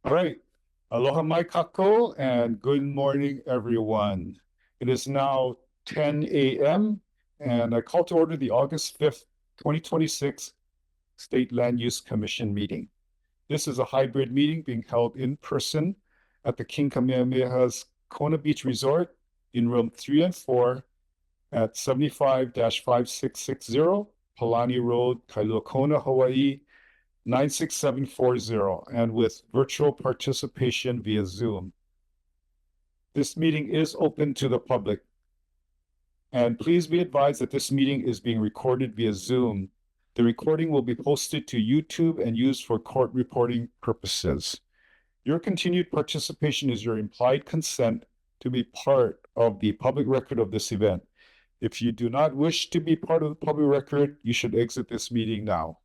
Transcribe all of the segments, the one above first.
All right. Aloha mai kako and good morning, everyone. It is now 10 a.m. and I call to order the August 5th, 2026 State Land Use Commission meeting. This is a hybrid meeting being held in person at the King Kamehameha's Kona Beach Resort in room 3 and 4 at 75-5660 Palani Road, Kailua Kona, Hawaii, 96740, and with virtual participation via Zoom. This meeting is open to the public. And please be advised that this meeting is being recorded via Zoom. The recording will be posted to YouTube and used for court reporting purposes. Your continued participation is your implied consent to be part of the public record of this event. If you do not wish to be part of the public record, you should exit this meeting now.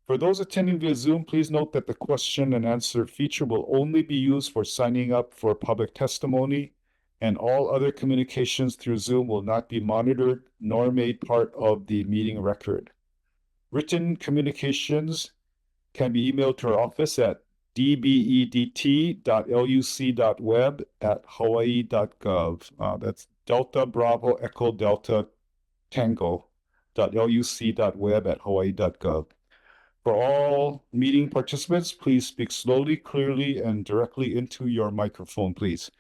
For those attending via Zoom, please note that the question and answer feature will only be used for signing up for public testimony, and all other communications through Zoom will not be monitored nor made part of the meeting record. Written communications can be emailed to our office at dbedt.luc.web@hawaii.gov. That's Delta Bravo Echo Delta Tango.luc.web@hawaii.gov. For all meeting participants, please speak slowly, clearly, and directly into your microphone, please.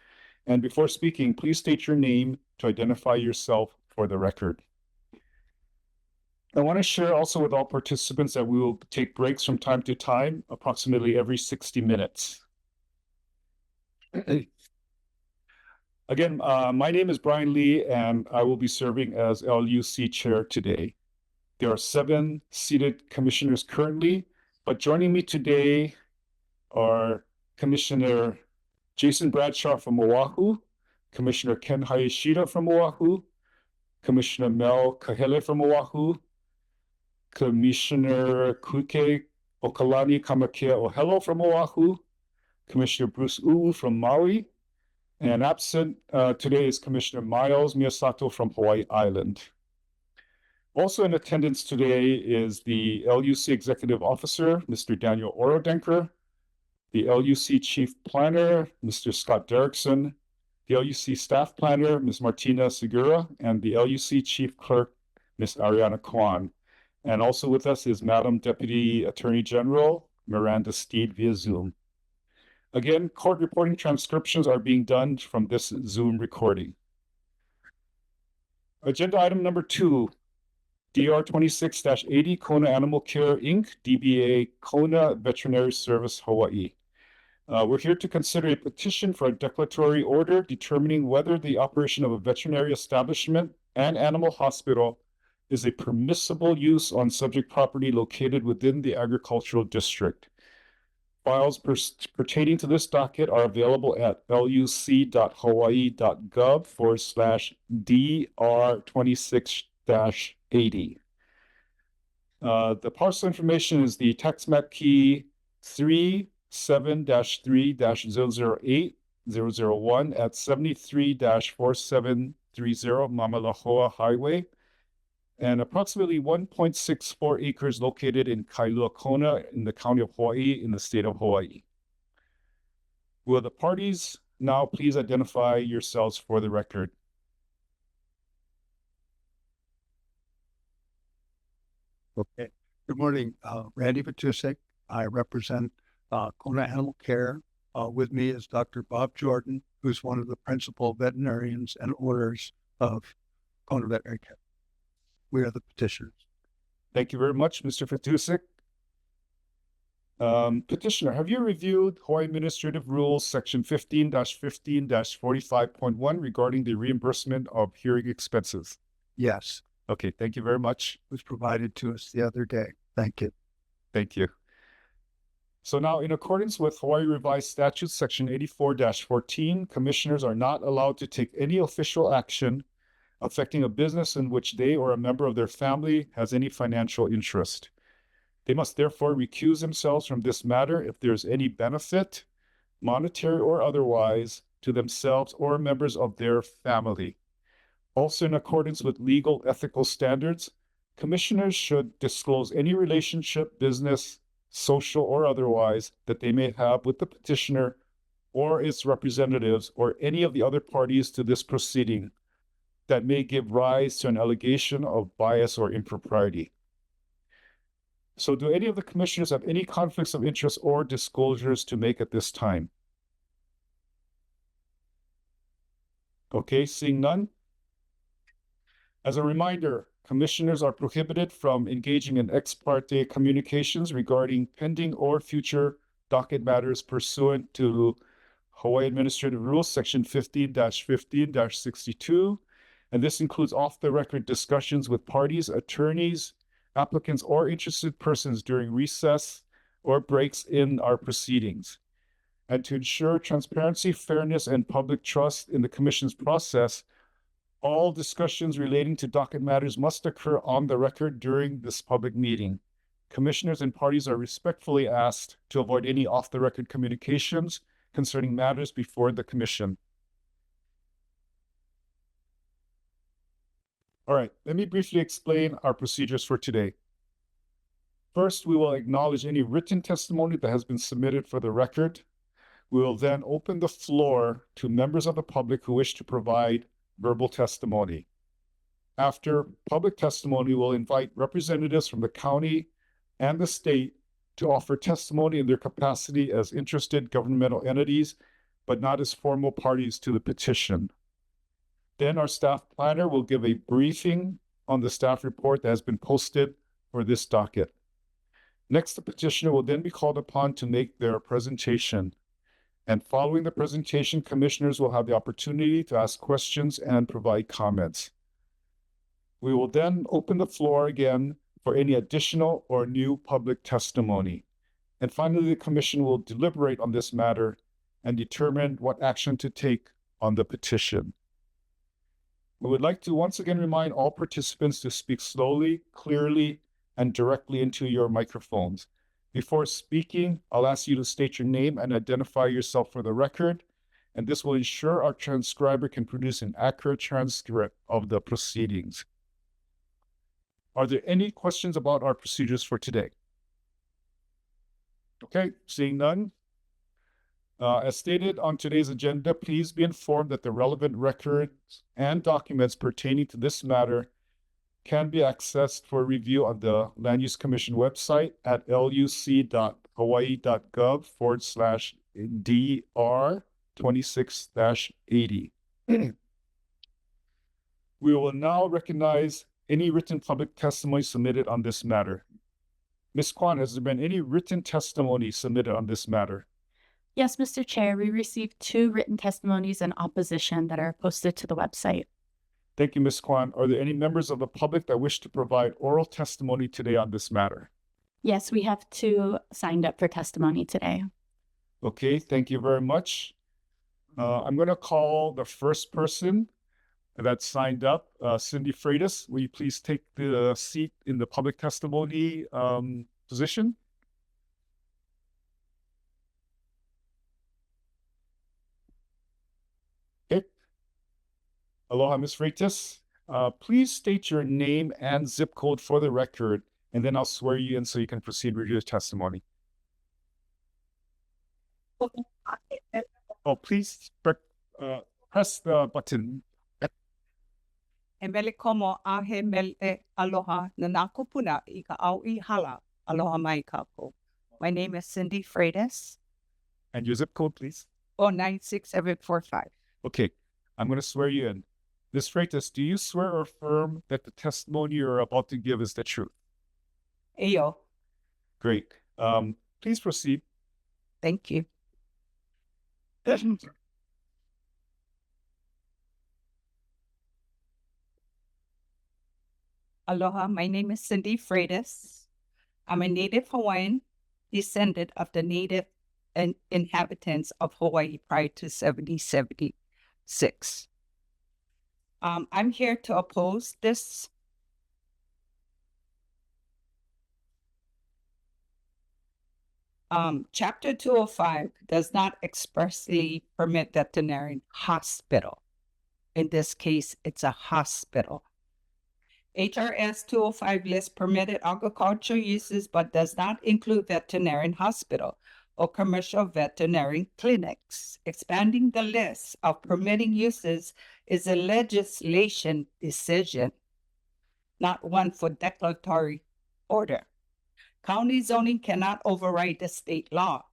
And before speaking, please state your name to identify yourself for the record. I want to share also with all participants that we will take breaks from time to time, approximately every 60 minutes. Again, my name is Brian Lee, and I will be serving as LUC chair today. There are 7 seated commissioners currently, but joining me today are Commissioner Jason Bradshaw from Oahu, Commissioner Ken Hayashida from Oahu, Commissioner Mel Kahele from Oahu, Commissioner Kuike Okalani Kamakea Ohelo from Oahu, Commissioner Bruce Uu from Maui, and absent today is Commissioner Miles Miyasato from Hawaii Island. Also in attendance today is the LUC Executive Officer, Mr. Daniel Orodenker, the LUC Chief Planner, Mr. Scott Derrickson, the LUC Staff Planner, Ms. Martina Segura, and the LUC Chief Clerk, Ms. Ariana Kwan. And also with us is Madam Deputy Attorney General Miranda Steed via Zoom. Again, court reporting transcriptions are being done from this Zoom recording. Agenda item number 2. DR 26-80 Kona Animal Care Inc., DBA Kona Veterinary Service Hawaii. We're here to consider a petition for a declaratory order determining whether the operation of a veterinary establishment and animal hospital is a permissible use on subject property located within the agricultural district. Files pertaining to this docket are available at luc.hawaii.gov/DR26-80. The parcel information is the tax map key 37-3-008-001 at 73-4730 Mamalahoa Highway, and approximately 1.64 acres located in Kailua Kona in the county of Hawaii in the state of Hawaii. Will the parties now please identify yourselves for the record? Okay. Good morning, Randy Patusik. I represent Kona Animal Care. With me is Dr. Bob Jordan, who's one of the principal veterinarians and owners of Kona Veterinary Care. We are the petitioners. Thank you very much, Mr. Patusik. Petitioner, have you reviewed Hawaii Administrative Rules Section 15-15-45.1 regarding the reimbursement of hearing expenses? Yes. Okay, thank you very much. It was provided to us the other day. Thank you. Thank you. So now, in accordance with Hawaii Revised Statutes Section 84-14, commissioners are not allowed to take any official action affecting a business in which they or a member of their family has any financial interest. They must therefore recuse themselves from this matter if there is any benefit, monetary or otherwise, to themselves or members of their family. Also, in accordance with legal ethical standards, commissioners should disclose any relationship, business, social or otherwise, that they may have with the petitioner or its representatives or any of the other parties to this proceeding that may give rise to an allegation of bias or impropriety. So do any of the commissioners have any conflicts of interest or disclosures to make at this time? Okay, seeing none. As a reminder, commissioners are prohibited from engaging in ex parte communications regarding pending or future docket matters pursuant to Hawaii Administrative Rules, Section 15-15-62. And this includes off-the-record discussions with parties, attorneys, applicants, or interested persons during recess or breaks in our proceedings. And to ensure transparency, fairness, and public trust in the Commission's process, all discussions relating to docket matters must occur on the record during this public meeting. Commissioners and parties are respectfully asked to avoid any off-the-record communications concerning matters before the Commission. All right, let me briefly explain our procedures for today. First, we will acknowledge any written testimony that has been submitted for the record. We will then open the floor to members of the public who wish to provide verbal testimony. After public testimony, we'll invite representatives from the county and the state to offer testimony in their capacity as interested governmental entities, but not as formal parties to the petition. Then our staff planner will give a briefing on the staff report that has been posted for this docket. Next, the petitioner will then be called upon to make their presentation. And following the presentation, commissioners will have the opportunity to ask questions and provide comments. We will then open the floor again for any additional or new public testimony. And finally, the commission will deliberate on this matter and determine what action to take on the petition. We would like to once again remind all participants to speak slowly, clearly, and directly into your microphones. Before speaking, I'll ask you to state your name and identify yourself for the record, and this will ensure our transcriber can produce an accurate transcript of the proceedings. Are there any questions about our procedures for today? Okay, seeing none. As stated on today's agenda, please be informed that the relevant records and documents pertaining to this matter can be accessed for review on the Land Use Commission website at luc.hawaii.gov/DR26-80. We will now recognize any written public testimony submitted on this matter. Ms. Kwan, has there been any written testimony submitted on this matter? Yes, Mr. Chair, we received 2 written testimonies in opposition that are posted to the website. Thank you, Ms. Kwan. Are there any members of the public that wish to provide oral testimony today on this matter? Yes, we have 2 signed up for testimony today. Okay, thank you very much. I'm going to call the first person that signed up, Cindy Freitas. Will you please take the seat in the public testimony position? Okay. Aloha, Ms. Freitas. Please state your name and zip code for the record, and then I'll swear you in so you can proceed with your testimony. Oh, please press the button. E mele komo ahe mele aloha na nakupuna I ka au I hala aloha mai kako. My name is Cindy Freitas. And your zip code, please. 096745. Okay, I'm going to swear you in. Ms. Freitas, do you swear or affirm that the testimony you're about to give is the truth? Eyo. Great. Please proceed. Thank you. Aloha, my name is Cindy Freitas. I'm a native Hawaiian, descendant of the native inhabitants of Hawaii prior to 1776. I'm here to oppose this Chapter 205 does not expressly permit veterinary hospital. In this case, it's a hospital. HRS 205 lists permitted agricultural uses but does not include veterinarian hospital or commercial veterinary clinics. Expanding the list of permitting uses is a legislation decision, not one for declaratory order. County zoning cannot override the state law.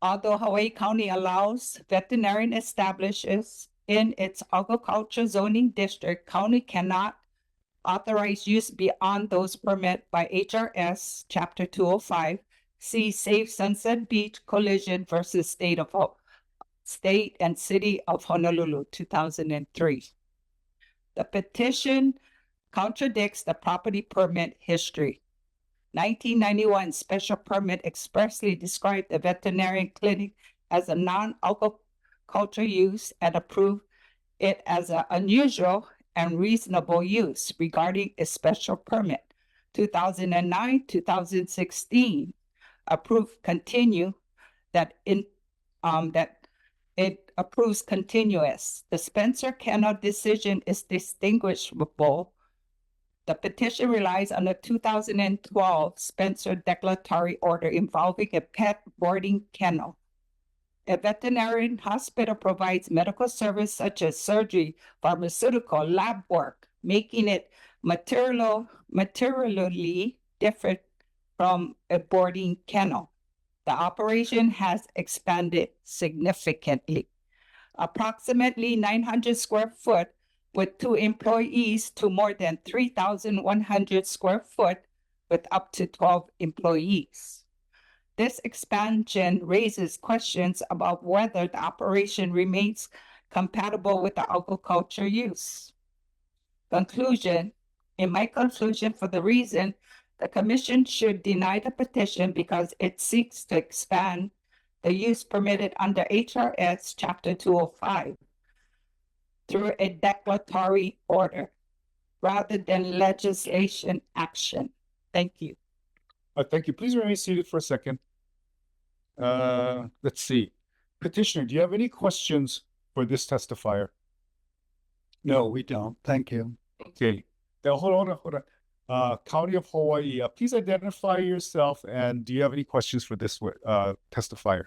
Although Hawaii County allows veterinarian establishments in its agriculture zoning district, county cannot authorize use beyond those permitted by HRS Chapter 205. See Safe Sunset Beach Collision versus State and City of Honolulu, 2003. The petition contradicts the property permit history. 1991 special permit expressly described the veterinarian clinic as a non-agricultural use and approved it as an unusual and reasonable use regarding a special permit. 2009-2016 approved continue that it approves continuous. The Spencer Kennel decision is distinguishable. The petition relies on the 2012 Spencer declaratory order involving a pet boarding kennel. A veterinarian hospital provides medical service such as surgery, pharmaceutical, lab work, making it materially different from a boarding kennel. The operation has expanded significantly. Approximately 900 square foot with 2 employees to more than 3,100 square foot with up to 12 employees. This expansion raises questions about whether the operation remains compatible with the agriculture use. In my conclusion, for the reason the Commission should deny the petition because it seeks to expand the use permitted under HRS Chapter 205 through a declaratory order rather than legislation action. Thank you. Thank you. Please remain seated for a second. Let's see. Petitioner, do you have any questions for this testifier? No, we don't. Thank you. Okay. Now, hold on. County of Hawaii, please identify yourself, and do you have any questions for this testifier?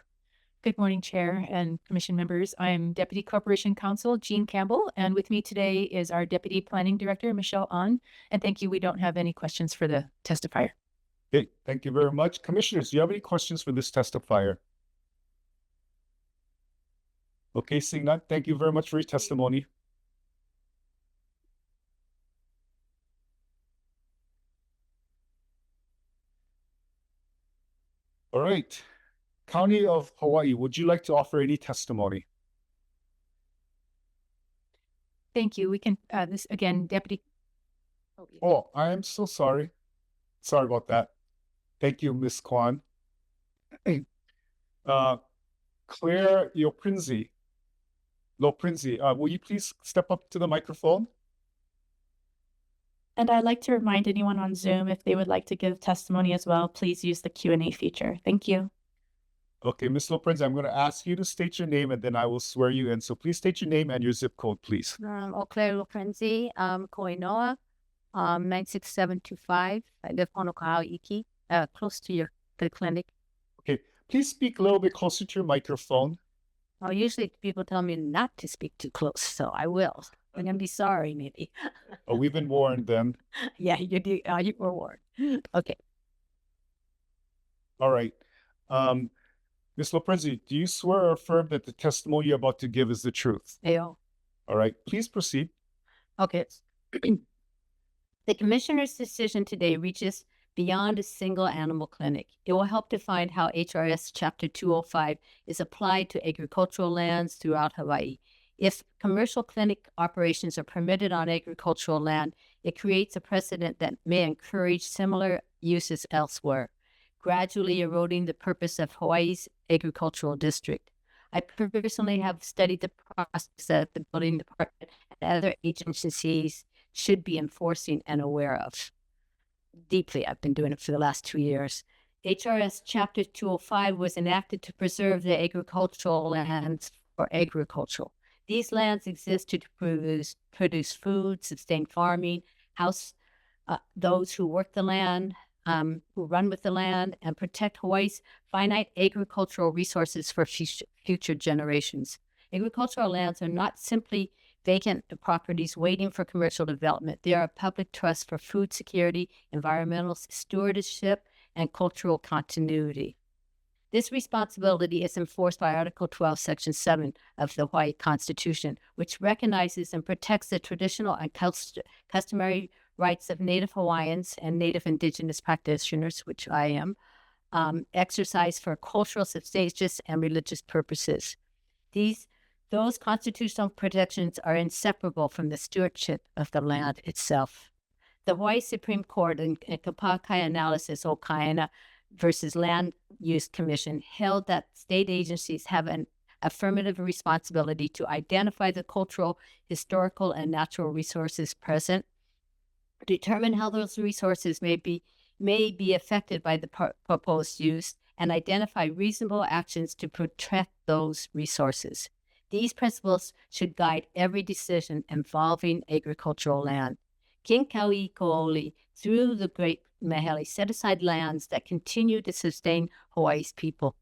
Good morning, Chair and Commission members. I'm Deputy Corporation Counsel Jean Campbell, and with me today is our Deputy Planning Director, Michelle Ahn. And thank you. We don't have any questions for the testifier. Okay, thank you very much. Commissioners, do you have any questions for this testifier? Okay, seeing none, thank you very much for your testimony. All right. County of Hawaii, would you like to offer any testimony? Thank you. We can, this again, Deputy. Oh, I am so sorry. Sorry about that. Thank you, Ms. Kwan. Claire Loprinzi, will you please step up to the microphone? And I'd like to remind anyone on Zoom, if they would like to give testimony as well, please use the Q&A feature. Thank you. Okay, Ms. Loprinzi, I'm going to ask you to state your name and then I will swear you in. So please state your name and your zip code, please. Claire Loprenzi, Koinoa, 96725. I live on Okahauiki, close to the clinic. Okay, please speak a little bit closer to your microphone. Well, usually people tell me not to speak too close, so I will. I'm going to be sorry, maybe. Oh, we've been warned then. Yeah, you were warned. Okay. All right. Ms. Loprenzi, do you swear or affirm that the testimony you're about to give is the truth? Ayo. All right, please proceed. Okay. The Commissioner's decision today reaches beyond a single animal clinic. It will help define how HRS Chapter 205 is applied to agricultural lands throughout Hawaii. If commercial clinic operations are permitted on agricultural land, it creates a precedent that may encourage similar uses elsewhere, gradually eroding the purpose of Hawaii's agricultural district. I personally have studied the process that the building department and other agencies should be enforcing and aware of. Deeply, I've been doing it for the last 2 years. HRS Chapter 205 was enacted to preserve the agricultural lands for agricultural. These lands exist to produce food, sustain farming, house those who work the land, who run with the land, and protect Hawaii's finite agricultural resources for future generations. Agricultural lands are not simply vacant properties waiting for commercial development. They are a public trust for food security, environmental stewardship, and cultural continuity. This responsibility is enforced by Article 12, Section 7 of the Hawaii Constitution, which recognizes and protects the traditional and customary rights of Native Hawaiians and Native Indigenous practitioners, which I am, exercised for cultural, subsistence, and religious purposes. Those constitutional protections are inseparable from the stewardship of the land itself. The Hawaii Supreme Court in Kapakai analysis, Okaina versus Land Use Commission, held that state agencies have an affirmative responsibility to identify the cultural, historical, and natural resources present, determine how those resources may be affected by the proposed use, and identify reasonable actions to protect those resources. These principles should guide every decision involving agricultural land. King Kauiko'oli, through the Great Mahele, set aside lands that continue to sustain Hawaii's people.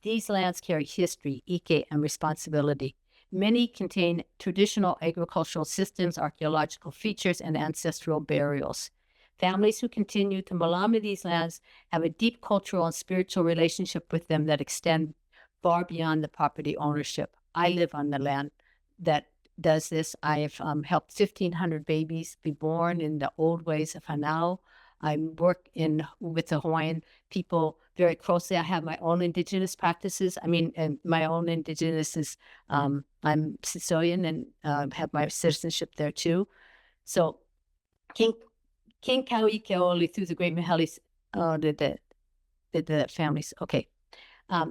These lands carry history, ike, and responsibility. Many contain traditional agricultural systems, archaeological features, and ancestral burials. Families who continue to malama these lands have a deep cultural and spiritual relationship with them that extend far beyond the property ownership. I live on the land that does this. I have helped 1,500 babies be born in the old ways of Hanau. I work with the Hawaiian people very closely. I have my own indigenous practices. And my own indigenous is, I'm Sicilian and have my citizenship there too. So King Kauikeoli, through the Great Mahele, did the families, okay.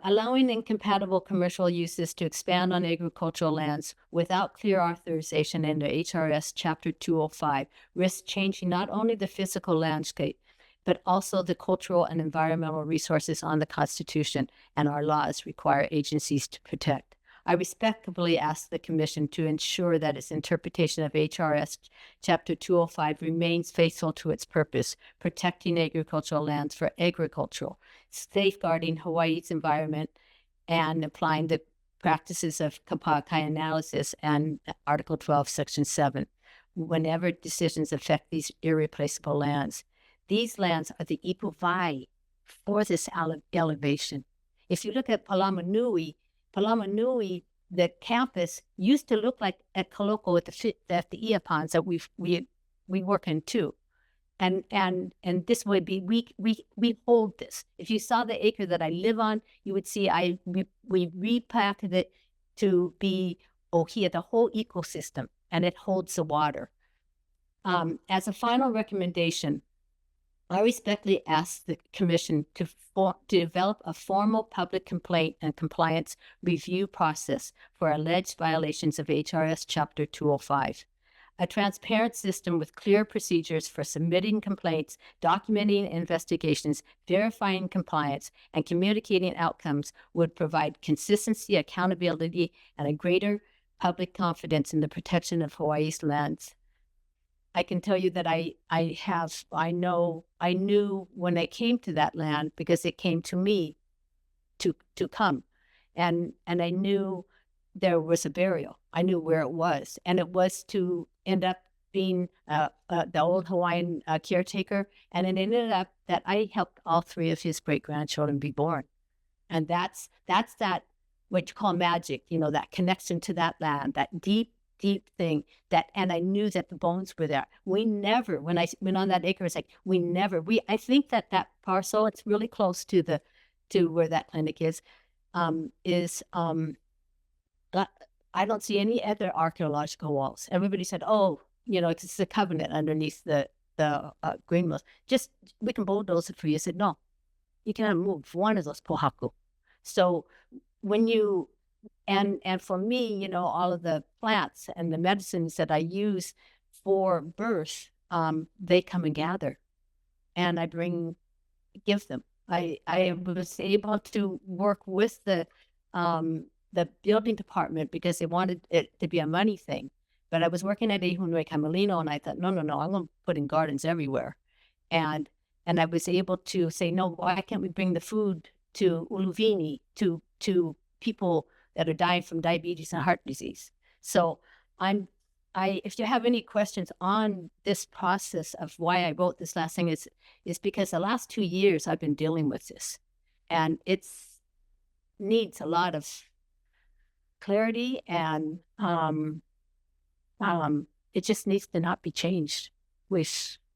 Allowing incompatible commercial uses to expand on agricultural lands without clear authorization under HRS Chapter 205 risks changing not only the physical landscape, but also the cultural and environmental resources on the Constitution and our laws require agencies to protect. I respectfully ask the Commission to ensure that its interpretation of HRS Chapter 205 remains faithful to its purpose, protecting agricultural lands for agricultural, safeguarding Hawaii's environment, and applying the practices of Kapakai analysis and Article 12, Section 7, whenever decisions affect these irreplaceable lands. These lands are the ipuwai for this elevation. If you look at Palama Nui, the campus used to look like at Kaloko at the Iapons that we work in too. And this would be, we hold this. If you saw the acre that I live on, you would see we repacted it to be ohia, the whole ecosystem, and it holds the water. As a final recommendation, I respectfully ask the Commission to develop a formal public complaint and compliance review process for alleged violations of HRS Chapter 205. A transparent system with clear procedures for submitting complaints, documenting investigations, verifying compliance, and communicating outcomes would provide consistency, accountability, and a greater public confidence in the protection of Hawaii's lands. I can tell you that I knew when I came to that land because it came to me to come. And I knew there was a burial. I knew where it was. And it was to end up being the old Hawaiian caretaker. And it ended up that I helped all three of his great-grandchildren be born. And that's that, what you call magic, that connection to that land, that deep thing and I knew that the bones were there. We never, when I went on that acre, it's like, I think that parcel, it's really close to where that clinic is I don't see any other archaeological walls. Everybody said, it's a covenant underneath the green mills. Just, we can bulldoze it for you. I said, no, you cannot move one of those pohaku. So when you, and for me, all of the plants and the medicines that I use for birth, they come and gather, and I give them. I was able to work with the the building department because they wanted it to be a money thing. But I was working at Ihunwe Camelino, and I thought, no, I'm going to put in gardens everywhere. And I was able to say, no, why can't we bring the food to Uluvini, to people that are dying from diabetes and heart disease? So if you have any questions on this process of why I wrote this last thing, is because the last 2 years I've been dealing with this, and it's needs a lot of clarity, and it just needs to not be changed. We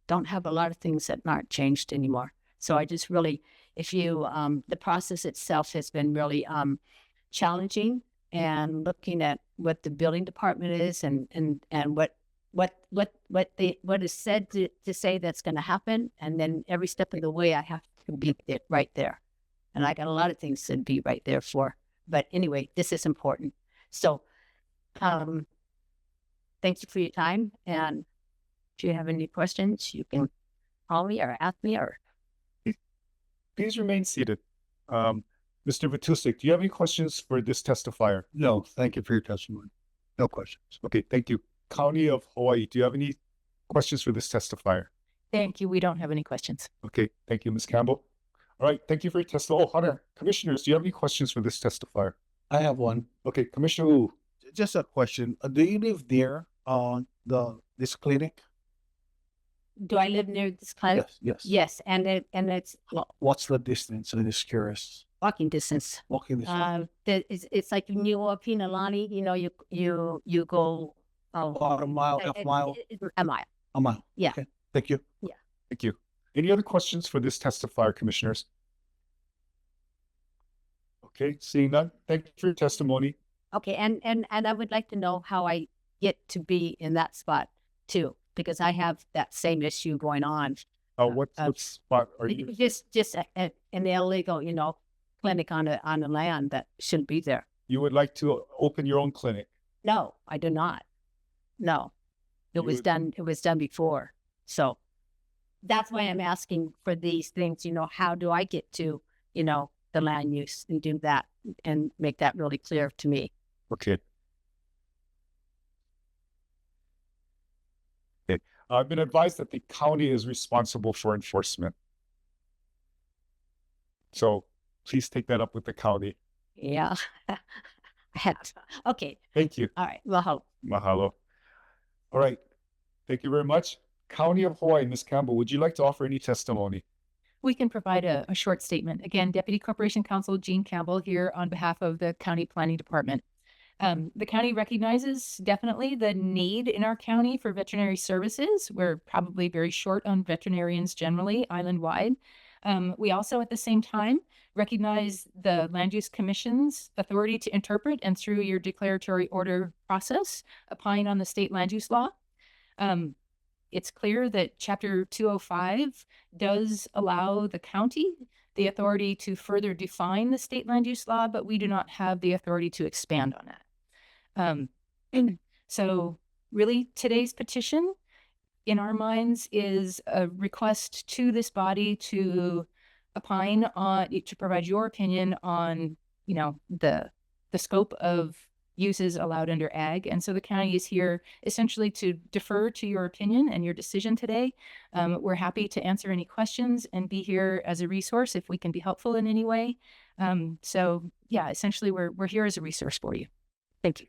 don't have a lot of things that aren't changed anymore. So I just really, the process itself has been really challenging, and looking at what the building department is and what is said to say that's going to happen, and then every step of the way I have to be right there, and I got a lot of things to be right there for. But anyway, this is important. So, thank you for your time, and if you have any questions, you can call me or ask me or. Please remain seated. Mr. Vitusik, do you have any questions for this testifier? No, thank you for your testimony. No questions. Okay, thank you. County of Hawaii, do you have any questions for this testifier? Thank you. We don't have any questions. Okay, thank you, Ms. Campbell. All right, thank you for your testimony. Oh, Hunter, commissioners, do you have any questions for this testifier? I have one. Okay, Commissioner Wu. Just a question. Do you live near this clinic? Do I live near this clinic? Yes. Yes, and it's What's the distance? I'm just curious. walking distance. Walking distance. It's like when you go up Pinalani, you go About a mile, half mile, a mile. a mile. Yeah. Okay. Thank you. Thank you. Any other questions for this testifier, commissioners? Okay, seeing none, thank you for your testimony. Okay, and I would like to know how I get to be in that spot too, because I have that same issue going on. What spot are you? Just an illegal, clinic on the land that shouldn't be there. You would like to open your own clinic? No, I do not. No, it was done before. So that's why I'm asking for these things. How do I get to, the land use and do that and make that really clear to me? Okay. I've been advised that the county is responsible for enforcement. So please take that up with the county. Yeah. Okay. Thank you. All right. Well, Mahalo. All right. Thank you very much. County of Hawaii, Ms. Campbell, would you like to offer any testimony? We can provide a short statement. Again, Deputy Corporation Counsel Jean Campbell here on behalf of the County Planning Department. The county recognizes definitely the need in our county for veterinary services. We're probably very short on veterinarians generally, island-wide. We also, at the same time, recognize the Land Use Commission's authority to interpret and through your declaratory order process, applying on the state land use law. It's clear that Chapter 205 does allow the county the authority to further define the state land use law, but we do not have the authority to expand on that. So really today's petition in our minds is a request to this body to opine on, to provide your opinion on, the scope of uses allowed under ag. And so the county is here essentially to defer to your opinion and your decision today. We're happy to answer any questions and be here as a resource if we can be helpful in any way. So yeah, essentially we're here as a resource for you. Thank you.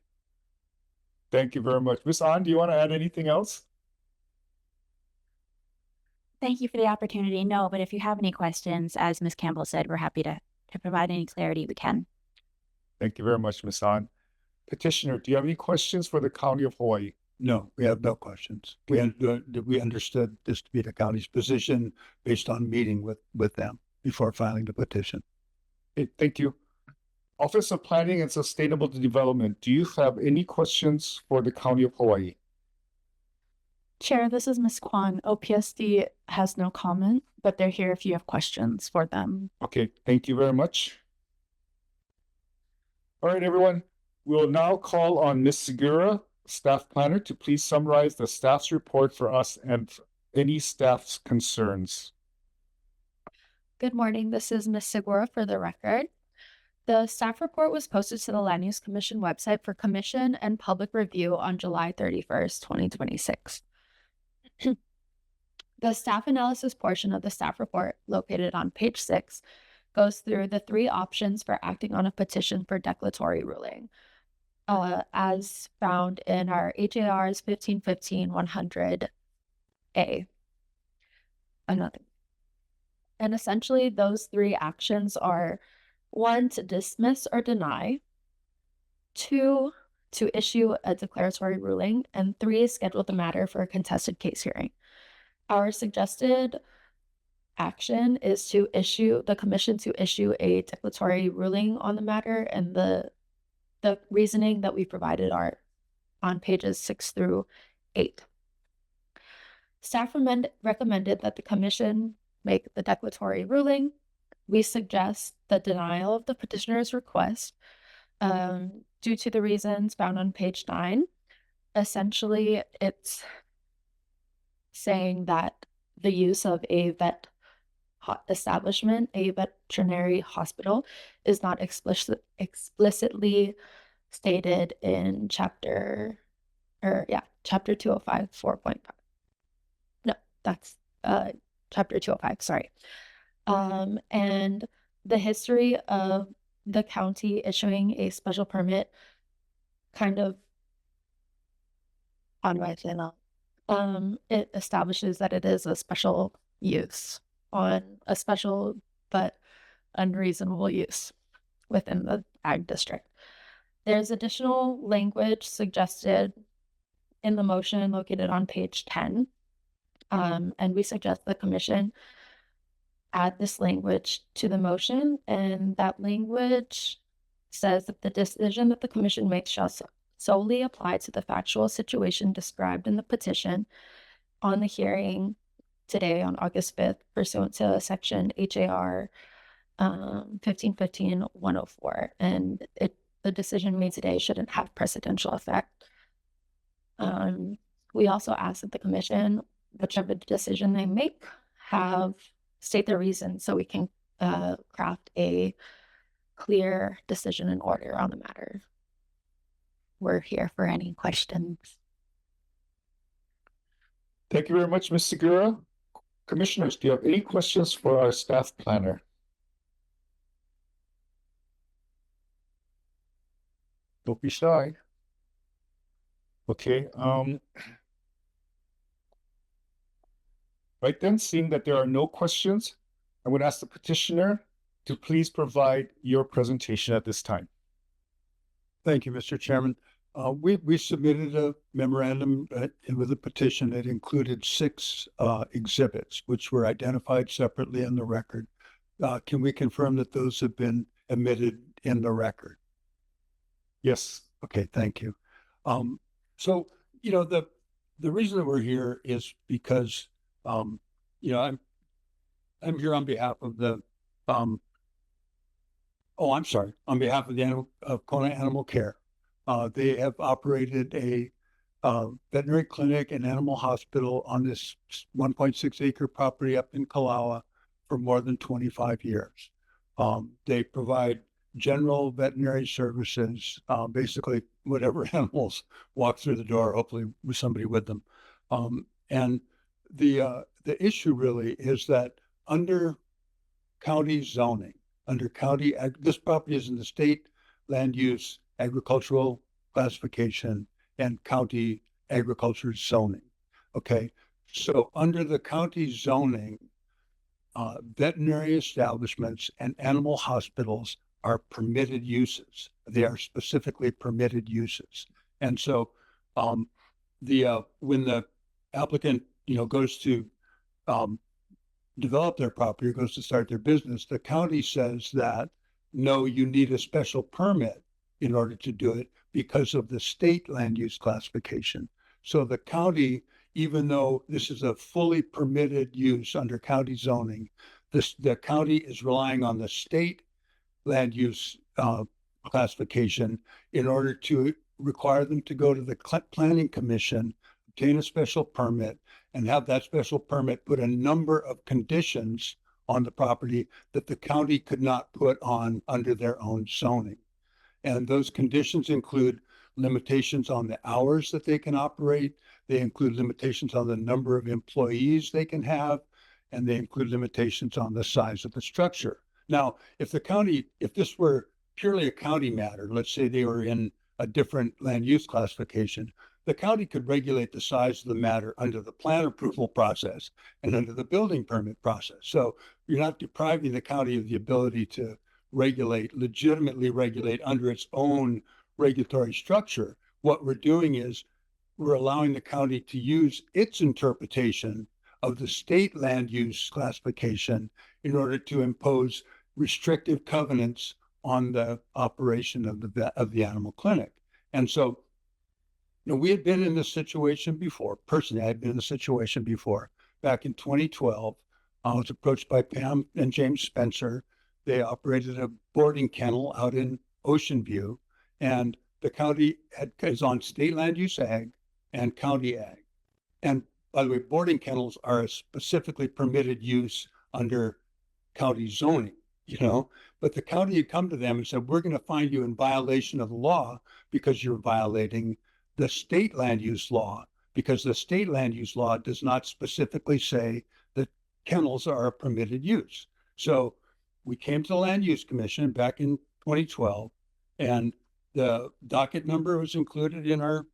Thank you very much. Ms. An, do you want to add anything else? Thank you for the opportunity. No, but if you have any questions, as Ms. Campbell said, we're happy to provide any clarity we can. Thank you very much, Ms. An. Petitioner, do you have any questions for the County of Hawaii? No, we have no questions. We understood this to be the county's position based on meeting with them before filing the petition. Okay, thank you. Office of Planning and Sustainable Development, do you have any questions for the County of Hawaii? Chair, this is Ms. Kwan. OPSD has no comment, but they're here if you have questions for them. Okay, thank you very much. All right, everyone. We'll now call on Ms. Segura, staff planner, to please summarize the staff's report for us and any staff's concerns. Good morning. This is Ms. Segura for the record. The staff report was posted to the Land Use Commission website for commission and public review on July 31st, 2026. The staff analysis portion of the staff report, located on page 6, goes through the 3 options for acting on a petition for declaratory ruling, as found in our HARs 1515-100A. And essentially, those 3 actions are: 1, to dismiss or deny; 2, to issue a declaratory ruling; and 3, schedule the matter for a contested case hearing. Our suggested action is to the commission to issue a declaratory ruling on the matter, and the reasoning that we provided are on pages 6 through 8. Staff recommended that the commission make the declaratory ruling. We suggest the denial of the petitioner's request due to the reasons found on page 9. Essentially, it's saying that the use of a establishment, a veterinary hospital, is not explicitly stated in chapter 205 4.5. No, that's chapter 205, sorry. And the history of the county issuing a special permit kind of, how do I say that? It establishes that it is a special use on a special but unreasonable use within the ag district. There's additional language suggested in the motion located on page 10. And we suggest the commission add this language to the motion, and that language says that the decision that the commission makes shall solely apply to the factual situation described in the petition on the hearing today on August 5th, pursuant to section HAR 1515-104, and the decision made today shouldn't have precedential effect. We also ask that the commission, whichever decision they make, state their reason so we can craft a clear decision and order on the matter. We're here for any questions. Thank you very much, Ms. Segura. Commissioners, do you have any questions for our staff planner? Don't be shy. Okay. Right then, seeing that there are no questions, I would ask the petitioner to please provide your presentation at this time. Thank you, Mr. Chairman. We submitted a memorandum with a petition that included 6 exhibits, which were identified separately in the record. Can we confirm that those have been admitted in the record? Yes. Okay, thank you. So, the reason that we're here is because, I'm here on behalf of the, on behalf of the Kona Animal Care. They have operated a veterinary clinic and animal hospital on this 1.6 acre property up in Kalawa for more than 25 years. They provide general veterinary services, basically whatever animals walk through the door, hopefully with somebody with them. And the issue really is that under county zoning, this property is in the state land use agricultural classification and county agriculture zoning. Okay, so under the county zoning, veterinary establishments and animal hospitals are permitted uses. They are specifically permitted uses. And so when the applicant goes to develop their property or goes to start their business, the county says that no, you need a special permit in order to do it because of the state land use classification. So the county, even though this is a fully permitted use under county zoning, the county is relying on the state land use classification in order to require them to go to the planning commission, obtain a special permit, and have that special permit put a number of conditions on the property that the county could not put on under their own zoning. And those conditions include limitations on the hours that they can operate. They include limitations on the number of employees they can have, and they include limitations on the size of the structure. Now, if this were purely a county matter, let's say they were in a different land use classification, the county could regulate the size of the matter under the plan approval process and under the building permit process. So you're not depriving the county of the ability to legitimately regulate under its own regulatory structure. What we're doing is we're allowing the county to use its interpretation of the state land use classification in order to impose restrictive covenants on the operation of the animal clinic. And so, we had been in this situation before. Personally, I had been in this situation before. Back in 2012, I was approached by Pam and James Spencer. They operated a boarding kennel out in Ocean View, and the county is on state land use ag and county ag. And by the way, boarding kennels are a specifically permitted use under county zoning, but the county had come to them and said, we're going to find you in violation of the law because you're violating the state land use law, because the state land use law does not specifically say that kennels are a permitted use. So we came to the Land Use Commission back in 2012, and the docket number was included in our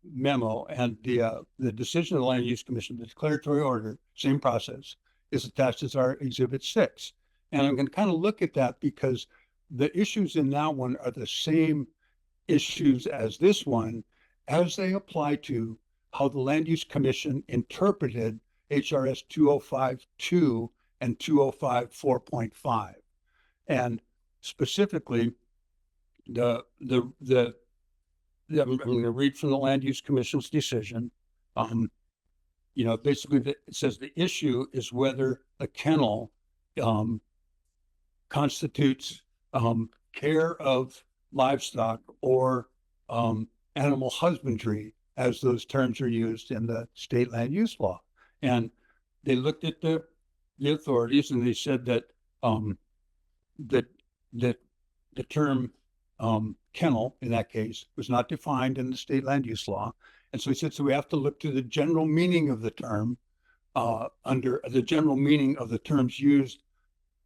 memo, and the decision of the Land Use Commission, the declaratory order, same process, is attached as our Exhibit 6. And I'm going to kind of look at that because the issues in that one are the same issues as this one, as they apply to how the Land Use Commission interpreted HRS 2052 and 205 4.5. And specifically, I'm going to read from the Land Use Commission's decision. Basically, it says the issue is whether a kennel constitutes care of livestock or animal husbandry, as those terms are used in the state land use law. And they looked at the authorities and they said that that the term kennel in that case was not defined in the state land use law. And so he said, so we have to look to the general meaning of the term under the general meaning of the terms used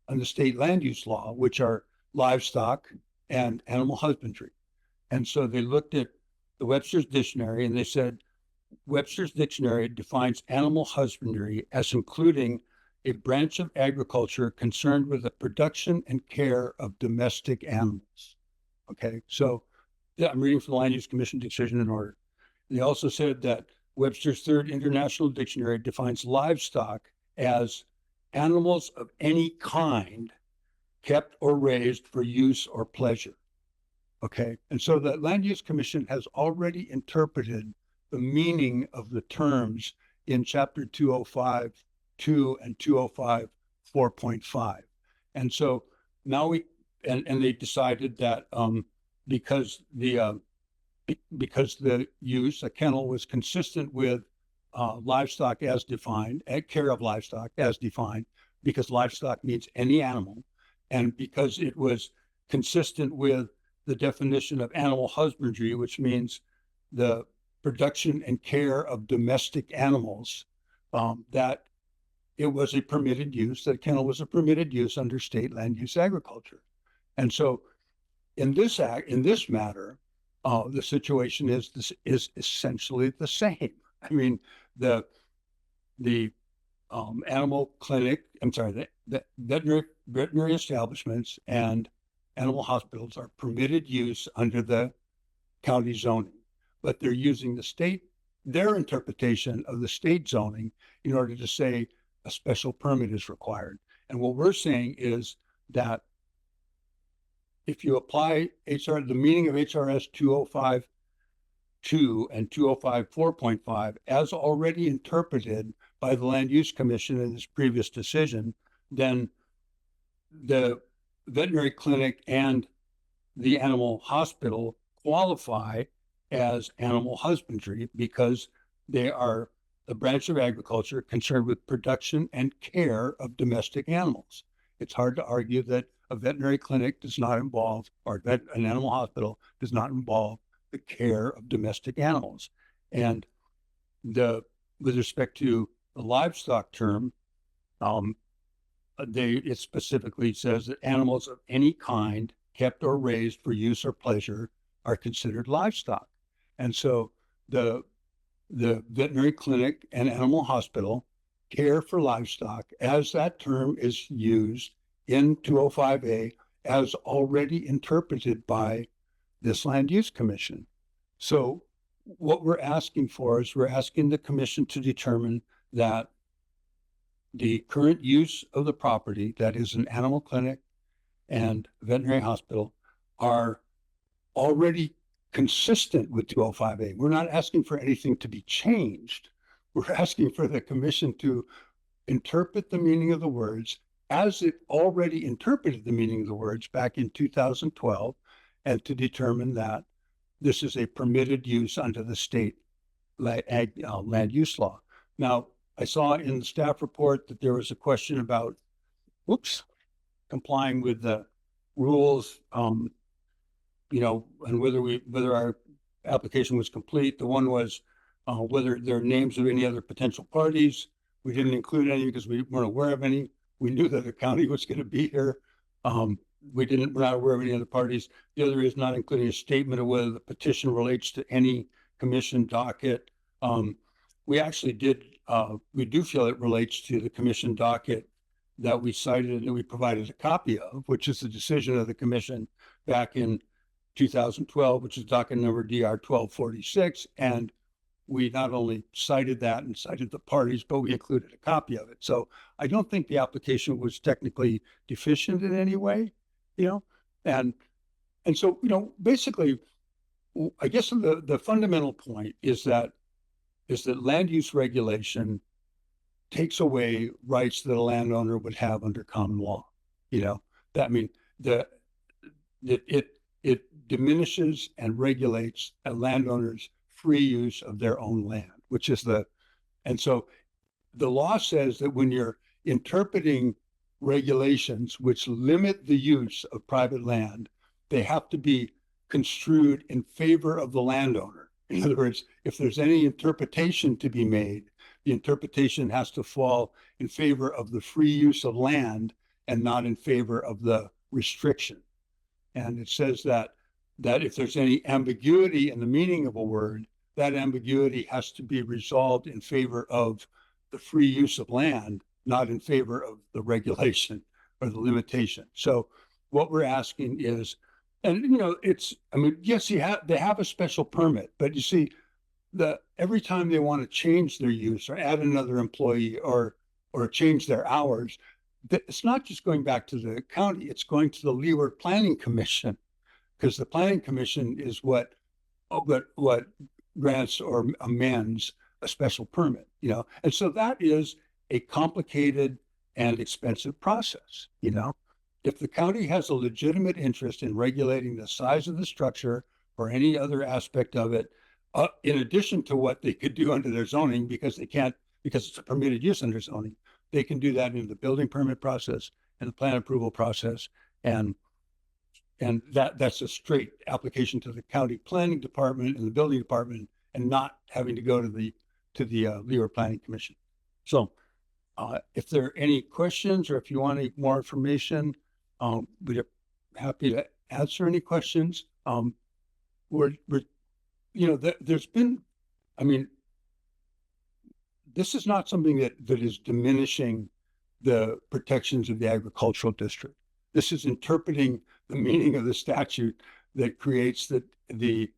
in the state land use law, which are livestock and animal husbandry. And so they looked at the Webster's Dictionary and they said, Webster's Dictionary defines animal husbandry as including a branch of agriculture concerned with the production and care of domestic animals. Okay, so yeah, I'm reading from the Land Use Commission decision in order. They also said that Webster's Third International Dictionary defines livestock as animals of any kind kept or raised for use or pleasure. Okay, and so the Land Use Commission has already interpreted the meaning of the terms in Chapter 205.2 and 205 4.5. And so now they decided that because the use, a kennel, was consistent with livestock as defined, care of livestock as defined, because livestock means any animal, and because it was consistent with the definition of animal husbandry, which means the production and care of domestic animals, that it was a permitted use, that kennel was a permitted use under state land use agriculture. And so in this matter, the situation is essentially the same. I mean, the animal clinic, the veterinary establishments and animal hospitals are permitted use under the county zoning, but they're using their interpretation of the state zoning in order to say a special permit is required. And what we're saying is that if you apply the meaning of HRS 205.2 and 205 4.5 as already interpreted by the Land Use Commission in its previous decision, then the veterinary clinic and the animal hospital qualify as animal husbandry because they are the branch of agriculture concerned with production and care of domestic animals. It's hard to argue that a veterinary clinic does not involve, or an animal hospital does not involve the care of domestic animals. And with respect to the livestock term, it specifically says that animals of any kind kept or raised for use or pleasure are considered livestock. And so the veterinary clinic and animal hospital care for livestock, as that term is used in 205A, as already interpreted by this Land Use Commission. So what we're asking for is we're asking the commission to determine that the current use of the property, that is an animal clinic and veterinary hospital, are already consistent with 205A. We're not asking for anything to be changed. We're asking for the commission to interpret the meaning of the words as it already interpreted the meaning of the words back in 2012, and to determine that this is a permitted use under the state land use law. Now, I saw in the staff report that there was a question about, complying with the rules, and whether our application was complete. The one was whether there are names of any other potential parties. We didn't include any because we weren't aware of any. We knew that the county was going to be here. We're not aware of any other parties. The other is not including a statement of whether the petition relates to any commission docket. We actually we do feel it relates to the commission docket that we cited and we provided a copy of, which is the decision of the commission back in 2012, which is docket number DR 1246. And we not only cited that and cited the parties, but we included a copy of it. So I don't think the application was technically deficient in any way, and so, basically, I guess the fundamental point is that land use regulation takes away rights that a landowner would have under common law. It diminishes and regulates a landowner's free use of their own land, and so the law says that when you're interpreting regulations which limit the use of private land, they have to be construed in favor of the landowner. In other words, if there's any interpretation to be made, the interpretation has to fall in favor of the free use of land and not in favor of the restriction. And it says that if there's any ambiguity in the meaning of a word, that ambiguity has to be resolved in favor of the free use of land, not in favor of the regulation or the limitation. So what we're asking is, and yes, they have a special permit, but you see, every time they want to change their use or add another employee or change their hours, it's not just going back to the county, it's going to the Leeward Planning Commission, because the Planning Commission is what grants or amends a special permit, and so that is a complicated and expensive process. If the county has a legitimate interest in regulating the size of the structure or any other aspect of it, in addition to what they could do under their zoning, because it's a permitted use under zoning, they can do that in the building permit process and the plan approval process, and that's a straight application to the county planning department and the building department, and not having to go to the Leeward Planning Commission. So if there are any questions or if you want any more information, we're happy to answer any questions. There's been, this is not something that is diminishing the protections of the agricultural district. This is interpreting the meaning of the statute that creates the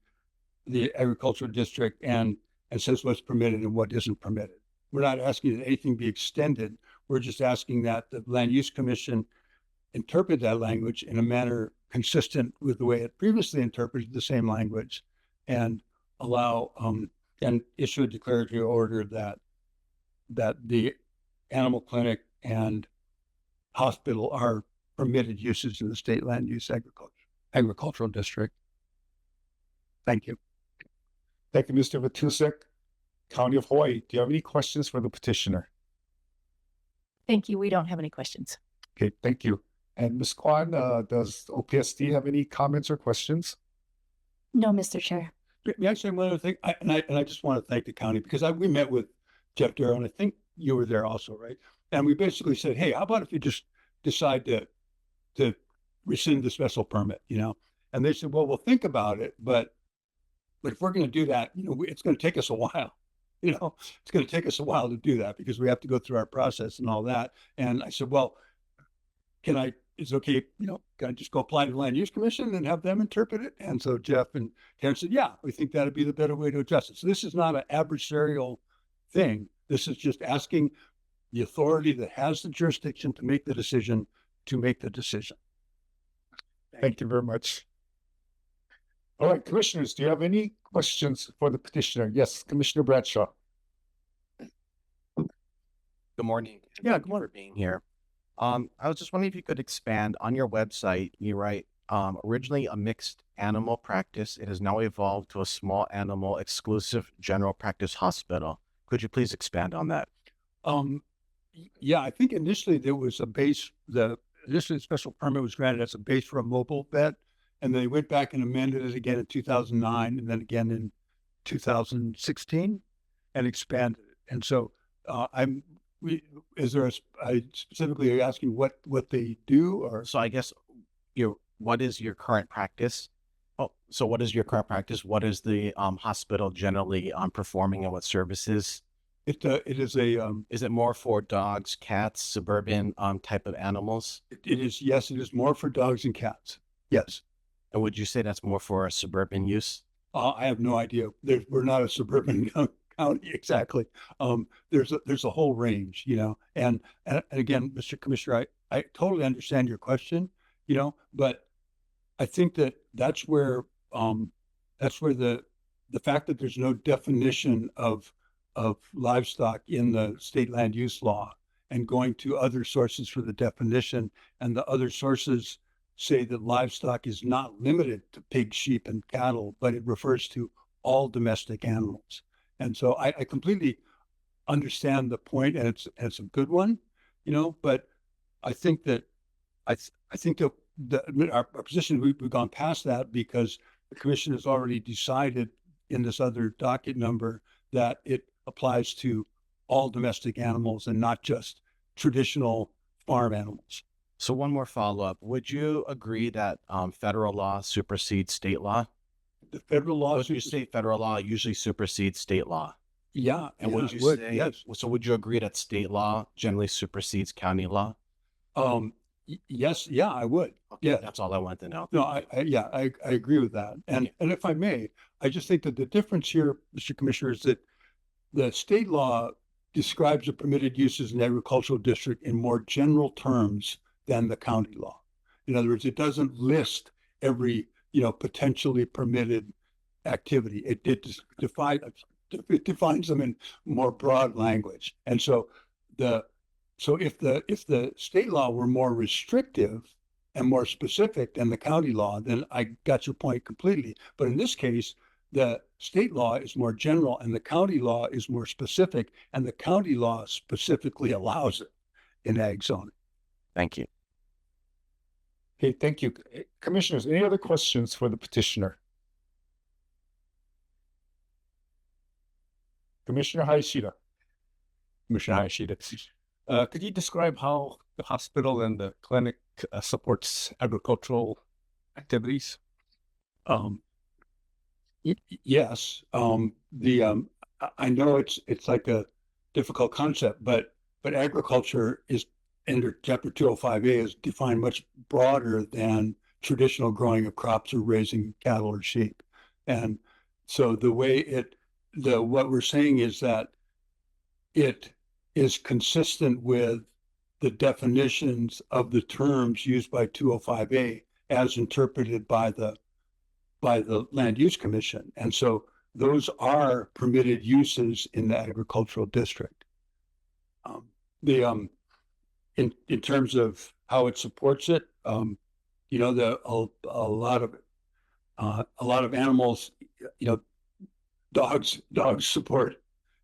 agricultural district and says what's permitted and what isn't permitted. We're not asking that anything be extended. We're just asking that the Land Use Commission interpret that language in a manner consistent with the way it previously interpreted the same language, and allow and issue a declaratory order that the animal clinic and hospital are permitted uses in the state land use agricultural district. Thank you. Thank you, Mr. Matusek. County of Hawaii, do you have any questions for the petitioner? Thank you. We don't have any questions. Okay, thank you. And Ms. Kwan, does OPSD have any comments or questions? No, Mr. Chair. May I say one other thing? I just want to thank the county because we met with Jeff Darrow, and I think you were there also, right? And we basically said, hey, how about if you just decide to rescind the special permit, you know? And they said, well, we'll think about it, but if we're going to do that, you know, it's going to take us a while. You know, it's going to take us a while to do that because we have to go through our process and all that. And I said, well, is it okay, you know, can I just go apply to the Land Use Commission and have them interpret it? And so Jeff and Karen said, yeah, we think that'd be the better way to address it. So this is not an adversarial thing. This is just asking the authority that has the jurisdiction to make the decision to make the decision. Thank you very much. All right, commissioners, do you have any questions for the petitioner? Yes, Commissioner Bradshaw. Good morning. Yeah, Thank good you morning. for being here. I was just wondering if you could expand on your website. You write, originally a mixed animal practice. It has now evolved to a small animal exclusive general practice hospital. Could you please expand on that? Yeah, I think initially there was a base, initially the special permit was granted as a base for a mobile vet. And they went back and amended it again in 2009 and then again in 2016 and expanded it. And so I specifically asking what they do or? So I guess what is your current practice? Oh, so what is your current practice? What is the hospital generally performing and what services? It is a, Is it more for dogs, cats, suburban type of animals? it is, yes, it is more for dogs and cats. Yes. And would you say that's more for a suburban use? I have no idea. We're not a suburban county exactly. There's a whole range, you know, and again, Mr. Commissioner, I totally understand your question, you know, but I think that's where the fact that there's no definition of livestock in the state land use law and going to other sources for the definition, and the other sources say that livestock is not limited to pigs, sheep, and cattle, but it refers to all domestic animals. And so I completely understand the point, and it's a good one, you know. But I think that I think that our position, we've gone past that because the commission has already decided in this other docket number that it applies to all domestic animals and not just traditional farm animals. So one more follow-up. Would you agree that federal law supersedes state law? The federal law. Would you say federal law usually supersedes state law? Yeah. And would you say, yes. So would you agree that state law generally supersedes county law? Yes. Yeah, I would. Okay, Yeah. that's all I wanted to know. No, I agree with that. And if I may, I just think that the difference here, Mr. Commissioner, is that the state law describes the permitted uses in the agricultural district in more general terms than the county law. In other words, it doesn't list every, you know, potentially permitted activity. It defines them in more broad language. And so if the state law were more restrictive and more specific than the county law, then I got your point completely. But in this case, the state law is more general and the county law is more specific, and the county law specifically allows it in ag zoning. Thank you. Okay, thank you. Commissioners, any other questions for the petitioner? Commissioner Hayashida. Commissioner Hayashida. Could you describe how the hospital and the clinic supports agricultural activities? Yes. I know it's like a difficult concept, but agriculture is under Chapter 205A is defined much broader than traditional growing of crops or raising cattle or sheep. And so what we're saying is that it is consistent with the definitions of the terms used by 205A as interpreted by the Land Use Commission. And so those are permitted uses in the agricultural district. In terms of how it supports it, you know, a lot of animals, you know, dogs support